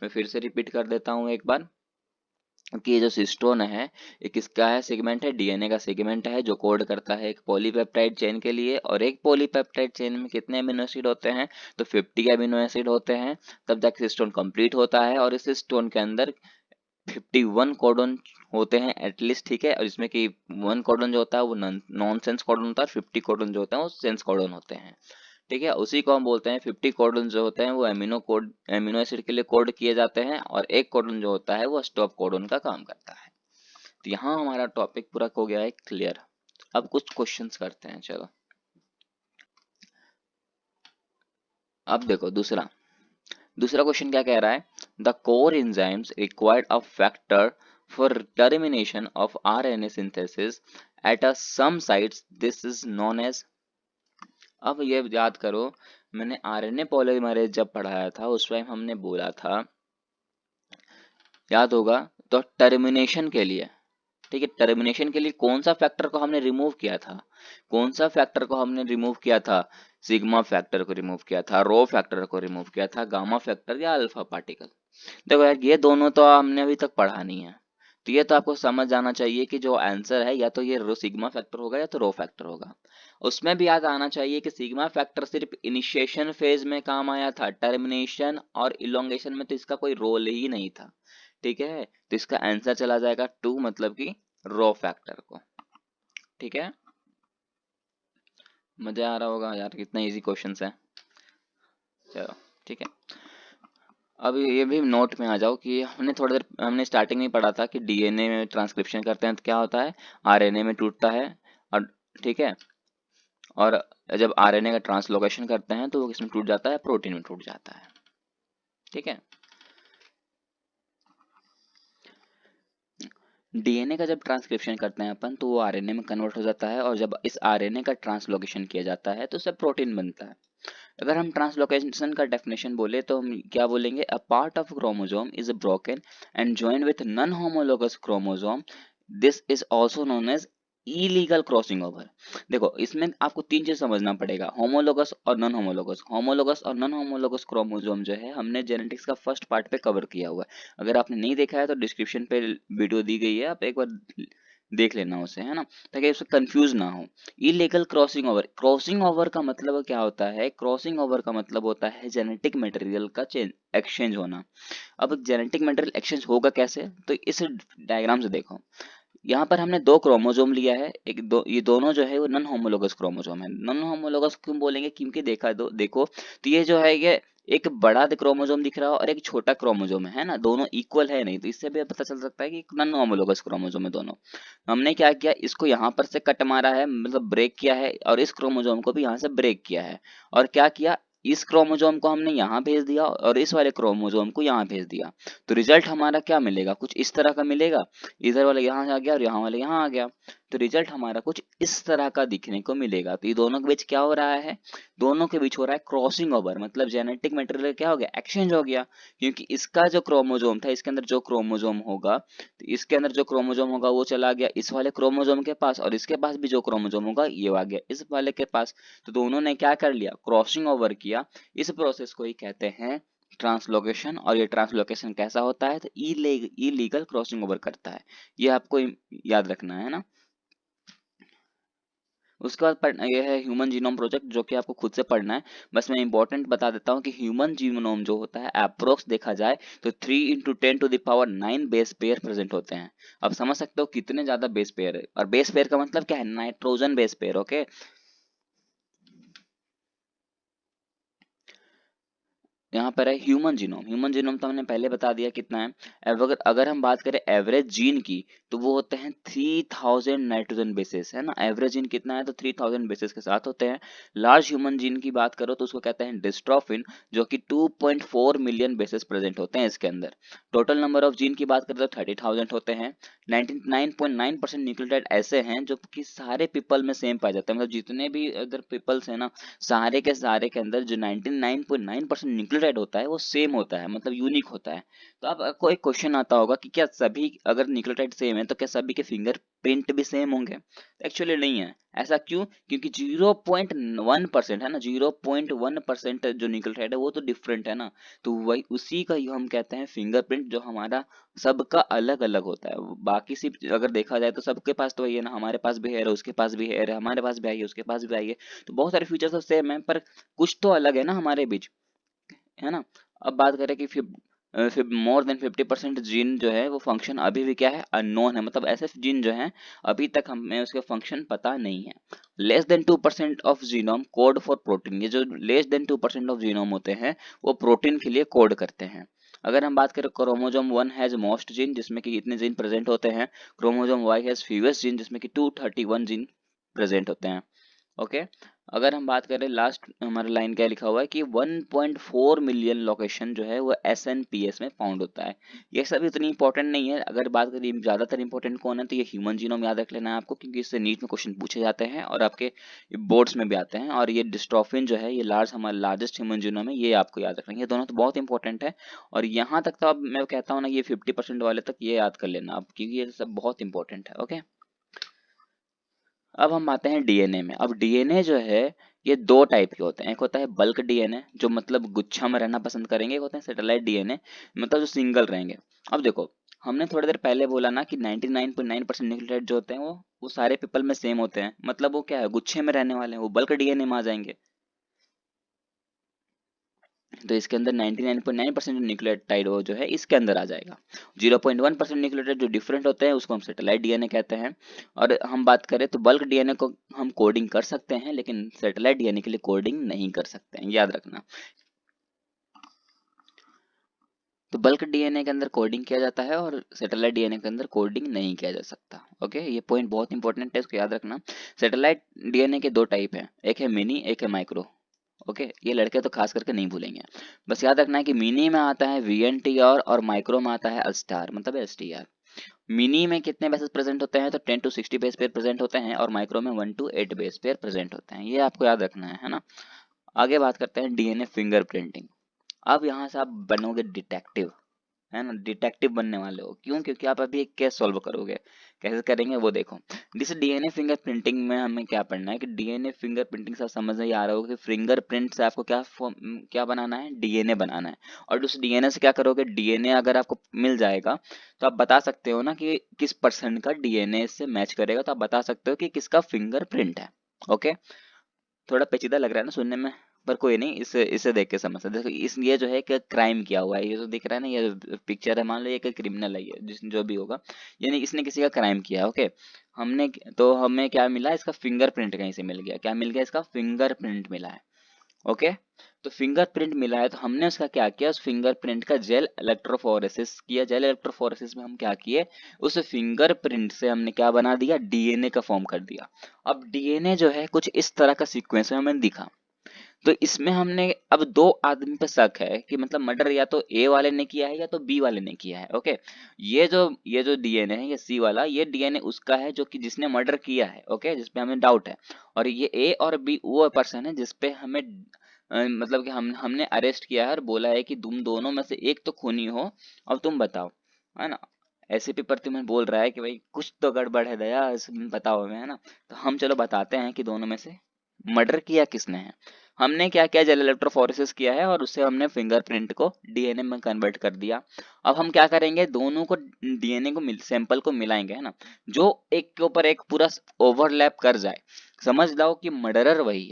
मैं फिर से रिपीट कर देता हूँ एक बार कि ये जो सिस्टोन है ये किसका है, सेगमेंट है, डीएनए का सेगमेंट है जो कोड करता है एक पॉलीपेप्टाइड चेन के लिए। और एक पॉलीपेप्टाइड चेन में कितने अमीनो एसिड होते हैं, तो 50 अमीनो एसिड होते हैं। तब जाके सिस्टोन कंप्लीट होता है। और इस सिस्टोन के अंदर 51 कोडन होते हैं एटलीस्ट, ठीक है। और इसमें कि 1 कोडन जो होता है वो नॉन सेंस कोडन होता है, और 50 कोडन जो होते हैं वो सेंस कोडन होते हैं, ठीक है। उसी को हम बोलते हैं 50 कोडन जो होते हैं वो एमिनो एसिड के लिए कोड किए जाते हैं, और एक कोडन जो होता है वो स्टॉप कोडन का काम करता है। तो यहाँ हमारा टॉपिक पूरा हो गया है क्लियर। अब कुछ क्वेश्चंस करते हैं, चलो। अब देखो दूसरा क्वेश्चन क्या कह रहा है, the core enzymes required a factor for termination of RNA synthesis at a some sites, this is known as. अब ये याद करो, मैंने RNA पॉलीमरेज जब पढ़ाया था उस टाइम हमने बोला था, याद होगा, तो टर्मिनेशन के लिए, ठीक है, टर्मिनेशन के लिए कौन सा फैक्टर को हमने रिमूव किया था, कौन सा फैक्टर को हमने रिमूव किया था, सिग्मा फैक्टर को रिमूव किया था, रो फैक्टर को रिमूव किया था, गामा फैक्टर या अल्फा पार्टिकल। देखो यार ये दोनों तो हमने अभी तक पढ़ा नहीं है, तो ये तो आपको समझ जाना चाहिए कि जो आंसर है या तो ये रो सिग्मा फैक्टर होगा या तो रो फैक्टर होगा। उसमें भी याद आना चाहिए कि सिग्मा फैक्टर सिर्फ इनिशिएशन फेज में काम आया था, टर्मिनेशन और इलोंगेशन में तो इसका कोई रोल ही नहीं था, ठीक है। तो इसका आंसर चला जाएगा 2, मतलब कि रो फैक्टर को, ठीक है। मजा आ रहा होगा यार, कितना इजी क्वेश्चंस है, चलो, ठीक है। अब ये भी नोट में आ जाओ कि हमने स्टार्टिंग में पढ़ा था कि डीएनए में ट्रांसक्रिप्शन करते हैं तो क्या होता है, आरएनए में टूटता है, और ठीक है। और जब आरएनए का ट्रांसलोकेशन करते हैं तो वो किसमें टूट जाता है, प्रोटीन में टूट जाता है, ठीक है। डीएनए का जब ट्रांसक्रिप्शन करते हैं अपन तो वो आरएनए में कन्वर्ट हो जाता है, और जब इस आरएनए का ट्रांसलोकेशन किया जाता है तो उससे प्रोटीन बनता है। अगर हम ट्रांसलोकेशन का डेफिनेशन बोले तो हम क्या बोलेंगे, a part of chromosome is broken and joined with non homologous chromosome, this is also known as illegal crossing over. देखो इसमें आपको तीन चीज समझना पड़ेगा, होमोलोगस और नॉन होमोलोगस। होमोलोगस और नॉन होमोलोगस क्रोमोसोम जो है हमने जेनेटिक्स का फर्स्ट पार्ट पे कवर किया हुआ है। अगर आपने नहीं देखा है तो डिस्क्रिप्शन पे वीडियो दी गई है, आप एक बार देख लेना उसे, है ना, ताकि उससे कंफ्यूज ना हो। इलीगल क्रॉसिंग ओवर का मतलब क्या होता है, क्रॉसिंग ओवर का मतलब होता है जेनेटिक मटेरियल का चेंज एक्सचेंज होना। अब जेनेटिक मटेरियल एक्सचेंज होगा कैसे, तो इस डायग्राम से देखो, यहाँ पर हमने दो क्रोमोसोम लिया है, ये दोनों जो है वो नॉन होमोलोगस क्रोमोसोम है। नॉन होमोलोगस क्यों बोलेंगे, क्योंकि देखो तो ये जो है ये एक बड़ा क्रोमोसोम दिख रहा है और एक छोटा क्रोमोसोम है ना, दोनों इक्वल है नहीं, तो इससे भी पता चल सकता है कि नॉन होमोलोगस क्रोमोसोम है दोनों। हमने क्या किया, इसको यहाँ पर से कट मारा है, मतलब ब्रेक किया है, और इस क्रोमोसोम को भी यहाँ से ब्रेक किया है। और क्या किया, इस क्रोमोसोम को हमने यहाँ भेज दिया और इस वाले क्रोमोसोम को यहाँ भेज दिया। तो रिजल्ट हमारा क्या मिलेगा, कुछ इस तरह का मिलेगा, इधर वाला यहाँ आ गया और यहाँ वाला यहाँ आ गया। तो रिजल्ट हमारा कुछ इस तरह का दिखने को मिलेगा। तो ये दोनों के बीच क्या हो रहा है, दोनों के बीच हो रहा है क्रॉसिंग ओवर, मतलब जेनेटिक मटेरियल क्या हो गया, एक्सचेंज हो गया। क्योंकि इसका जो क्रोमोजोम था, इसके अंदर जो क्रोमोजोम होगा, तो इसके अंदर जो क्रोमोजोम होगा वो चला गया इस वाले क्रोमोजोम के पास, और इसके पास भी जो क्रोमोजोम होगा ये आ गया इस वाले के पास। तो दोनों ने क्या कर लिया, क्रॉसिंग ओवर किया। इस प्रोसेस को ही कहते हैं ट्रांसलोकेशन। और ये ट्रांसलोकेशन कैसा होता है, तो इलीगल क्रॉसिंग ओवर करता है। ये आपको याद रखना है ना। उसके बाद ये है ह्यूमन जीनोम प्रोजेक्ट, जो कि आपको खुद से पढ़ना है। बस मैं इंपॉर्टेंट बता देता हूँ कि ह्यूमन जीनोम जो होता है अप्रोक्स देखा जाए तो 3 × 10⁹ बेस पेयर प्रेजेंट होते हैं। अब समझ सकते हो कितने ज्यादा बेस पेयर है। और बेस पेयर का मतलब क्या है, नाइट्रोजन बेस पेयर। ओके, यहाँ पर है ह्यूमन जीनोम। ह्यूमन जीनोम तो हमने पहले बता दिया कितना है। अब अगर हम बात करें एवरेज जीन की, तो वो होते हैं 3000 नाइट्रोजन बेसिस, है ना। एवरेज जीन कितना है, तो 3000 बेसिस के साथ होते हैं। लार्ज ह्यूमन जीन की बात करो तो उसको कहते हैं डिस्ट्रोफिन, जो कि 2.4 मिलियन बेसिस प्रेजेंट होते हैं इसके अंदर। टोटल नंबर ऑफ जीन की बात करें तो 30,000 होते हैं। 99.9% न्यूक्लियोटाइड ऐसे हैं जो कि सारे पीपल में सेम पाए जाते हैं, मतलब जितने भी अगर पीपल्स है ना, सारे के अंदर जो 99.9% न्यूक्लियोटाइड होता है वो सेम होता है, मतलब यूनिक होता है। तो अब कोई क्वेश्चन आता होगा कि क्या सभी, अगर न्यूक्लियोटाइड सेम है तो क्या सभी के फिंगरप्रिंट भी सेम होंगे। एक्चुअली नहीं है। ऐसा क्यों, क्योंकि 0.1% है ना, 0.1% जो न्यूक्लियोटाइड है वो तो डिफरेंट है ना। तो वही उसी का ही हम कहते हैं फिंगरप्रिंट, जो हमारा सबका अलग अलग होता है। बाकी सिर्फ अगर देखा जाए तो सबके पास तो वही है ना, हमारे पास भी हेयर है, उसके पास भी हेयर है, हमारे पास भी आई है, उसके पास भी आई है। तो बहुत सारे फीचर्स तो सेम है, पर कुछ तो अलग है ना हमारे बीच, है ना। अब बात करें कि मोर देन 50% जीन जो है वो फंक्शन अभी भी क्या है, अननोन है, मतलब ऐसे जीन जो है अभी तक हमें उसके फंक्शन पता नहीं है। Less than 2% of genome code for protein, ये जो लेस देन 2% ऑफ जीनोम होते हैं वो प्रोटीन के लिए कोड करते हैं। अगर हम बात करें क्रोमोजोम 1 हैज मोस्ट जीन, जिसमें कि इतने जीन प्रेजेंट होते हैं। Chromosome Y has fewest gene, जिसमें कि 231 जीन प्रेजेंट होते हैं। ओके, अगर हम बात करें लास्ट हमारा लाइन क्या लिखा हुआ है कि 1.4 मिलियन लोकेशन जो है वो SNPS में फाउंड होता है। ये सब इतनी इंपॉर्टेंट नहीं है। अगर बात करें ज्यादातर इंपॉर्टेंट कौन है, तो ये ह्यूमन जीनोम याद रख लेना है आपको, क्योंकि इससे नीट में क्वेश्चन पूछे जाते हैं और आपके बोर्ड्स में भी आते हैं। और ये डिस्ट्रोफिन जो है ये हमारा लार्जेस्ट ह्यूमन जीनोम है, ये आपको याद रखना है। ये दोनों तो बहुत इंपॉर्टेंट है। और यहाँ तक तो अब मैं कहता हूँ ना, ये 50% वाले तक ये याद कर लेना आप, क्योंकि ये सब बहुत इंपॉर्टेंट है। ओके, अब हम आते हैं डीएनए में। अब डीएनए जो है ये दो टाइप के होते हैं। एक होता है बल्क डीएनए, जो मतलब गुच्छा में रहना पसंद करेंगे। एक होता है सैटेलाइट डीएनए, मतलब जो सिंगल रहेंगे। अब देखो, हमने थोड़ी देर पहले बोला ना कि 99.9% न्यूक्लियोटाइड जो होते हैं वो सारे पीपल में सेम होते हैं, मतलब वो क्या है, गुच्छे में रहने वाले हैं, वो बल्क डीएनए में आ जाएंगे। तो इसके अंदर 99.9% न्यूक्लियोटाइड वो जो है इसके अंदर आ जाएगा। 0.1% न्यूक्लियोटाइड जो डिफरेंट होते हैं उसको हम सैटेलाइट डीएनए कहते हैं। और हम बात करें तो बल्क डीएनए को हम कोडिंग कर सकते हैं, लेकिन सैटेलाइट डीएनए के लिए कोडिंग नहीं कर सकते हैं, याद रखना। तो बल्क डीएनए के अंदर कोडिंग किया जाता है और सैटेलाइट डीएनए के अंदर कोडिंग नहीं किया जा सकता। ओके, ये पॉइंट बहुत इंपॉर्टेंट है, इसको याद रखना। सैटेलाइट डीएनए के दो टाइप हैं, एक है मिनी, एक है माइक्रो। ओके, ये लड़के तो खास करके नहीं भूलेंगे। बस याद रखना है कि मिनी में आता है VNTR और माइक्रो में आता है अस्टार, मतलब STR। मिनी में कितने बेसेस प्रेजेंट होते हैं, तो 10 to 60 बेस पेयर प्रेजेंट होते हैं, और माइक्रो में 1 to 8 बेस पेयर प्रेजेंट होते हैं। ये आपको याद रखना है ना। आगे बात करते हैं डीएनए फिंगरप्रिंटिंग। अब यहाँ से आप बनोगे डिटेक्टिव, है ना। डिटेक्टिव बनने वाले हो, क्यों, क्योंकि आप अभी एक केस सॉल्व करोगे। कैसे करेंगे वो देखो। जिस डीएनए फिंगरप्रिंटिंग में हमें क्या पढ़ना है कि डीएनए फिंगरप्रिंटिंग से आप समझ नहीं आ रहा होगा कि फिंगरप्रिंट से आपको क्या बनाना है, डीएनए बनाना है। और उस डीएनए से क्या करोगे, डीएनए अगर आपको मिल जाएगा तो आप बता सकते हो ना कि किस पर्सन का डीएनए से मैच करेगा, तो आप बता सकते हो कि किसका फिंगरप्रिंट है। ओके, थोड़ा पेचीदा लग रहा है ना सुनने में, पर कोई नहीं, इसे इसे देख के समझ सकते। देखो इस ये जो है कि क्राइम किया हुआ है, ये जो दिख रहा है ना, ये पिक्चर है, मान लो ये एक क्रिमिनल है, ये जिस जो भी होगा, यानी इसने किसी का क्राइम किया है। ओके, हमने तो हमें क्या मिला, इसका फिंगरप्रिंट कहीं से मिल गया। क्या मिल गया, इसका फिंगरप्रिंट मिला है। ओके, तो फिंगरप्रिंट मिला है तो हमने उसका क्या किया, उस फिंगरप्रिंट का जेल इलेक्ट्रोफोरेसिस किया। जेल इलेक्ट्रोफोरेसिस में हम क्या किए, उस फिंगरप्रिंट से हमने क्या बना दिया, डीएनए का फॉर्म कर दिया। अब डीएनए जो है कुछ इस तरह का सीक्वेंस में हमें दिखा। तो इसमें हमने अब दो आदमी पे शक है कि मतलब मर्डर या तो ए वाले ने किया है या तो बी वाले ने किया है। ओके, ये जो डीएनए है, ये सी वाला, ये डीएनए उसका है जो कि जिसने मर्डर किया है। ओके, जिसपे हमें डाउट है। और ये ए और बी वो पर्सन है जिसपे हमें मतलब कि हमने अरेस्ट किया है और बोला है कि तुम दोनों में से एक तो खूनी हो, अब तुम बताओ, है ना। एसीपी प्रद्युम्न बोल रहा है कि भाई कुछ तो गड़बड़ है दया, इसमें बताओ हमें, है ना। तो हम चलो बताते हैं कि दोनों में से मर्डर किया किसने है। हमने क्या किया, जेल इलेक्ट्रोफोरेसिस किया है और उससे हमने फिंगरप्रिंट को डीएनए में कन्वर्ट कर दिया। अब हम क्या करेंगे, दोनों को डीएनए को सैंपल को मिलाएंगे, है ना, जो एक के ऊपर एक पूरा ओवरलैप कर जाए, समझ लाओ कि मर्डरर वही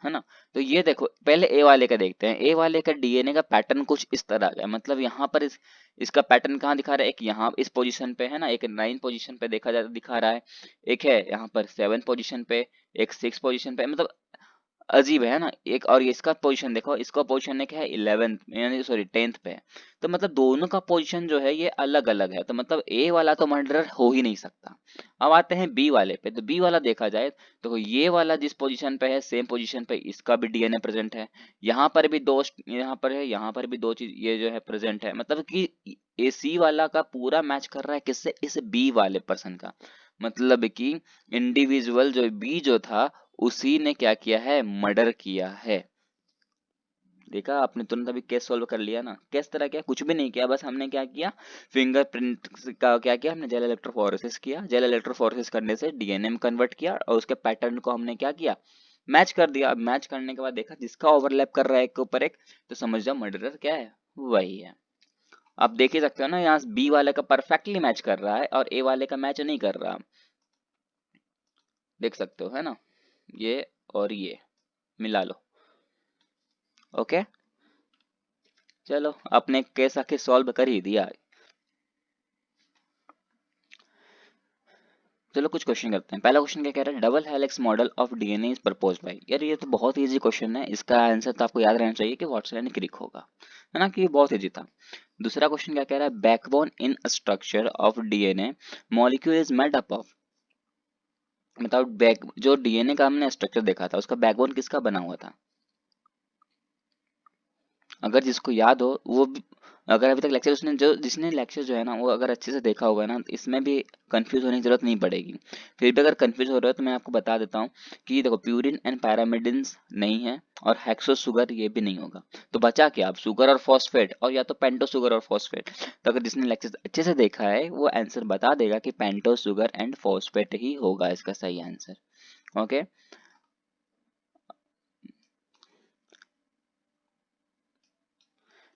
है ना। तो ये देखो, पहले ए वाले का देखते हैं। ए वाले का डीएनए का पैटर्न कुछ इस तरह का है, मतलब यहाँ पर इसका पैटर्न कहाँ दिखा रहा है, एक यहाँ इस पोजीशन पे है ना, एक 9 पोजीशन पे दिखा रहा है, एक है यहाँ पर 7 पोजीशन पे, एक 6 पोजीशन पे, मतलब अजीब है ना। एक और इसका पोजीशन देखो, इसका पोजीशन एक है 11th यानी सॉरी 10th पे है। तो मतलब दोनों का पोजीशन जो है ये अलग अलग है, तो मतलब ए वाला तो मर्डरर हो ही नहीं सकता। अब आते हैं बी वाले पे, तो बी वाला देखा जाए तो ये वाला जिस पोजीशन पे है, सेम पोजीशन पे इसका भी डीएनए प्रेजेंट है। यहाँ पर भी दो, यहाँ पर है, यहाँ पर भी दो चीज ये जो है प्रेजेंट है, मतलब कि ए सी वाला का पूरा मैच कर रहा है किससे, इस बी वाले पर्सन का। मतलब कि इंडिविजुअल जो बी जो था, उसी ने क्या किया है, मर्डर किया है। देखा आपने, तुरंत अभी केस सॉल्व कर लिया ना। किस तरह किया, कुछ भी नहीं किया, बस हमने क्या किया, फिंगरप्रिंट का क्या किया, हमने जेल इलेक्ट्रोफोरेसिस किया। जेल इलेक्ट्रोफोरेसिस करने से डीएनए में कन्वर्ट किया और उसके पैटर्न को हमने क्या किया, मैच कर दिया। मैच करने के बाद देखा जिसका ओवरलैप कर रहा है एक के ऊपर एक, तो समझ जाओ मर्डरर क्या है, वही है। आप देख ही सकते हो ना, यहाँ बी वाले का परफेक्टली मैच कर रहा है और ए वाले का मैच नहीं कर रहा, देख सकते हो, है ना। ये और ये मिला लो। ओके, चलो अपने केस आखिर सॉल्व कर ही दिया। चलो कुछ क्वेश्चन करते हैं। पहला क्वेश्चन क्या कह रहा है, double helix model of DNA is proposed by. यार ये तो बहुत इजी क्वेश्चन है, इसका आंसर तो आपको याद रहना चाहिए कि वाटसन एंड क्रिक होगा, है ना, कि ये बहुत इजी था। दूसरा क्वेश्चन क्या कह रहा है, backbone in structure of DNA molecule is made up of. मतलब बैक जो डीएनए का हमने स्ट्रक्चर देखा था, उसका बैकबोन किसका बना हुआ था। अगर जिसको याद हो वो अगर अभी तक लेक्चर उसने जो जिसने लेक्चर जो है ना, वो अगर अच्छे से देखा होगा ना, तो इसमें भी कंफ्यूज होने की जरूरत नहीं पड़ेगी। फिर भी अगर कंफ्यूज हो रहे हो तो मैं आपको बता देता हूँ कि देखो, प्यूरिन एंड पैरामिडिन्स नहीं है और हेक्सो शुगर ये भी नहीं होगा। तो बचा क्या, आप शुगर और फॉस्फेट, और या तो पेंटो शुगर और फॉस्फेट। तो अगर जिसने लेक्चर अच्छे से देखा है वो आंसर बता देगा कि पेंटो शुगर एंड फॉस्फेट ही होगा इसका सही आंसर। ओके,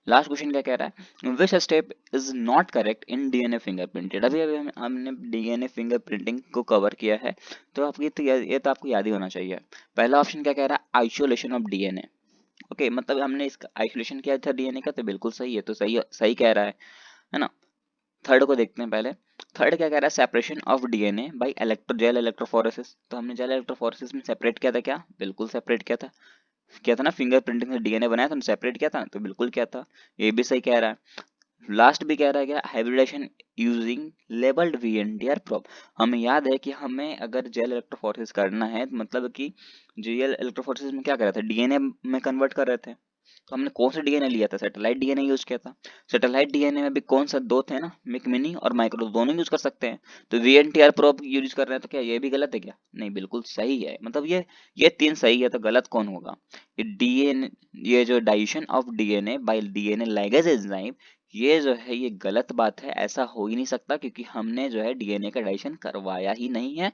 लास्ट क्वेश्चन क्या कह रहा है, which step is not correct in DNA fingerprinted. अभी अभी हमने डीएनए फिंगरप्रिंटिंग को कवर किया है, तो आपकी तो ये तो आपको याद ही होना चाहिए। पहला ऑप्शन क्या कह रहा है, आइसोलेशन ऑफ डीएनए। ओके, मतलब हमने इसका आइसोलेशन किया था डीएनए का, तो बिल्कुल सही है, तो सही सही कह रहा है ना। थर्ड को देखते हैं पहले। थर्ड क्या कह रहा है, separation of DNA by gel electrophoresis. तो हमने जेल इलेक्ट्रोफोरेसिस में सेपरेट किया था क्या, बिल्कुल सेपरेट किया था ना। फिंगरप्रिंटिंग से डीएनए बनाया था, सेपरेट किया था, तो बिल्कुल किया था, ये भी सही कह रहा है। लास्ट भी कह रहा है क्या, hybridisation using labelled VNTR probe. हमें याद है कि हमें अगर जेल इलेक्ट्रोफोरेसिस करना है, तो मतलब कि जेल इलेक्ट्रोफोरेसिस में क्या कर रहे थे, डीएनए में कन्वर्ट कर रहे थे। तो हमने कौन सा डीएनए लिया था, सैटेलाइट डीएनए यूज किया था। सैटेलाइट डीएनए में भी कौन सा, दो थे ना, मिनी और माइक्रो, दोनों यूज कर सकते हैं। तो वीएनटीआर प्रोब यूज कर रहे हैं, तो क्या ये भी गलत है क्या, नहीं बिल्कुल सही है। मतलब ये तीन सही है, तो गलत कौन होगा, ये डीएनए, ये जो digestion of DNA by DNA ligase enzyme, ये जो है ये गलत बात है, ऐसा हो ही नहीं सकता, क्योंकि हमने जो है डीएनए का डाइजेशन करवाया ही नहीं है।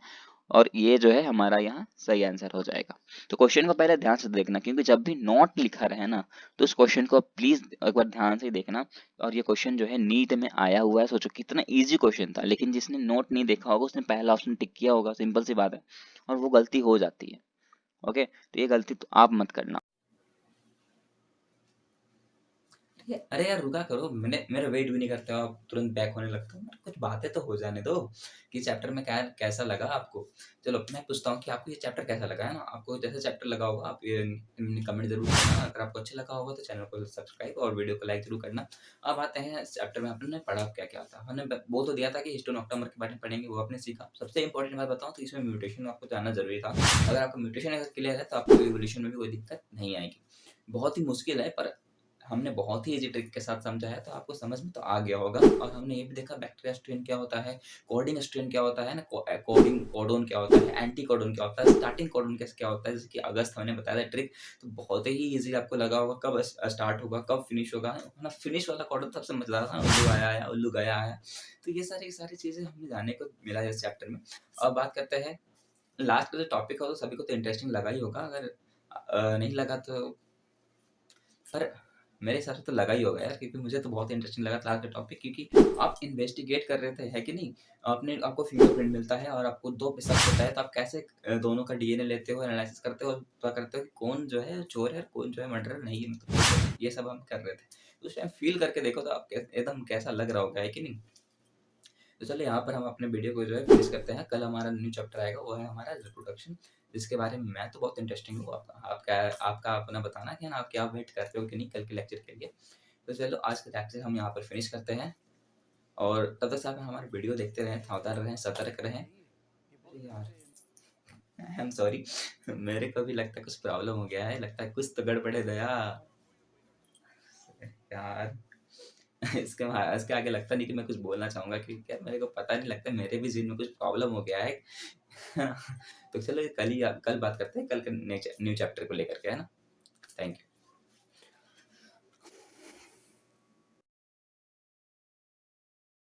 और ये जो है हमारा यहाँ सही आंसर हो जाएगा। तो क्वेश्चन को पहले ध्यान से देखना, क्योंकि जब भी नोट लिखा रहे ना, तो उस क्वेश्चन को प्लीज एक बार ध्यान से देखना। और ये क्वेश्चन जो है नीट में आया हुआ है, सोचो कितना इजी क्वेश्चन था, लेकिन जिसने नोट नहीं देखा होगा उसने पहला ऑप्शन टिक किया होगा, सिंपल सी बात है, और वो गलती हो जाती है। ओके, तो ये गलती तो आप मत करना। अरे यार रुका करो, मैंने मेरा वेट भी नहीं करते हो आप, तुरंत बैक होने लगते हो। कुछ बातें तो हो जाने दो कि चैप्टर में क्या कैसा लगा आपको। चलो मैं पूछता हूँ कि आपको ये चैप्टर कैसा लगा, है ना? आपको जैसे चैप्टर लगा होगा आप ये कमेंट ज़रूर करना। अगर आपको अच्छा लगा होगा तो चैनल को सब्सक्राइब और वीडियो को लाइक ज़रूर करना। अब आते हैं इस चैप्टर में आपने पढ़ा क्या-क्या था। हमने ब बोल तो दिया था कि हिस्टोन ऑक्टामर के बारे में पढ़ेंगे, वो आपने सीखा। सबसे इम्पोर्टेंट बात बताऊँ तो इसमें म्यूटेशन आपको जानना ज़रूरी था। अगर आपका म्यूटेशन अगर क्लियर है तो आपको इवोल्यूशन में भी कोई दिक्कत नहीं आएगी। बहुत ही मुश्किल है पर हमने बहुत ही ईज़ी ट्रिक के साथ समझा है, तो आपको समझ में तो आ गया होगा। और हमने ये भी देखा बैक्टीरिया स्ट्रेन क्या होता है, कोडिंग स्ट्रेन क्या होता है ना, कोडिंग कोडोन क्या होता है, एंटी कोडोन क्या होता है, स्टार्टिंग कोडोन कैसे क्या होता है, जैसे कि अगस्त हमने बताया था ट्रिक। तो बहुत ही ईज़ी आपको लगा होगा कब स्टार्ट होगा, कब फिनिश होगा, है ना? फिनिश वाला कोडोन सबसे मज़ेदार था, उल्लू आया, उल्लू गया। तो ये सारी चीज़ें हमें जानने को मिला है इस चैप्टर में। अब बात करते हैं लास्ट का जो टॉपिक है, वो सभी को तो इंटरेस्टिंग लगा ही होगा। अगर नहीं लगा तो पर मेरे हिसाब से तो लगा ही होगा यार, क्योंकि मुझे तो बहुत इंटरेस्टिंग लगा था आज का टॉपिक, क्योंकि आप इन्वेस्टिगेट कर रहे थे, है कि नहीं? आपने आपको फिंगरप्रिंट मिलता है और आपको 2 शख्स होता है, तो आप कैसे दोनों का डीएनए लेते हो, एनालिसिस करते हो और पता करते हो कि कौन जो है चोर है और कौन जो है मर्डरर नहीं है, मतलब ये सब हम कर रहे थे। तो उस टाइम फ़ील करके देखो तो आप एकदम कैसा लग रहा होगा, है कि नहीं? तो चलिए यहाँ पर हम अपने वीडियो को जो है फिनिश करते हैं। कल हमारा न्यू चैप्टर आएगा, वो है हमारा रिप्रोडक्शन, जिसके बारे में मैं तो बहुत इंटरेस्टिंग हूँ। आपका अपना बताना कि ना आप क्या वेट कर रहे हो कि नहीं कल के लेक्चर के लिए। तो चलो आज का लेक्चर हम यहाँ पर फिनिश करते हैं और तब तक आप हमारे वीडियो देखते रहें, सावधान रहें, सतर्क रहें। अरे यार! आई एम सॉरी मेरे को भी लगता है कुछ प्रॉब्लम हो गया है, लगता है कुछ तो गड़बड़ है दया। यार! इसके आगे लगता नहीं कि मैं कुछ बोलना चाहूँगा, क्योंकि यार मेरे को पता नहीं, लगता है मेरे भी ज़हन में कुछ प्रॉब्लम हो गया है। तो चलो ये कल बात करते हैं, कल के न्यू चैप्टर को लेकर के, है ना? Thank you.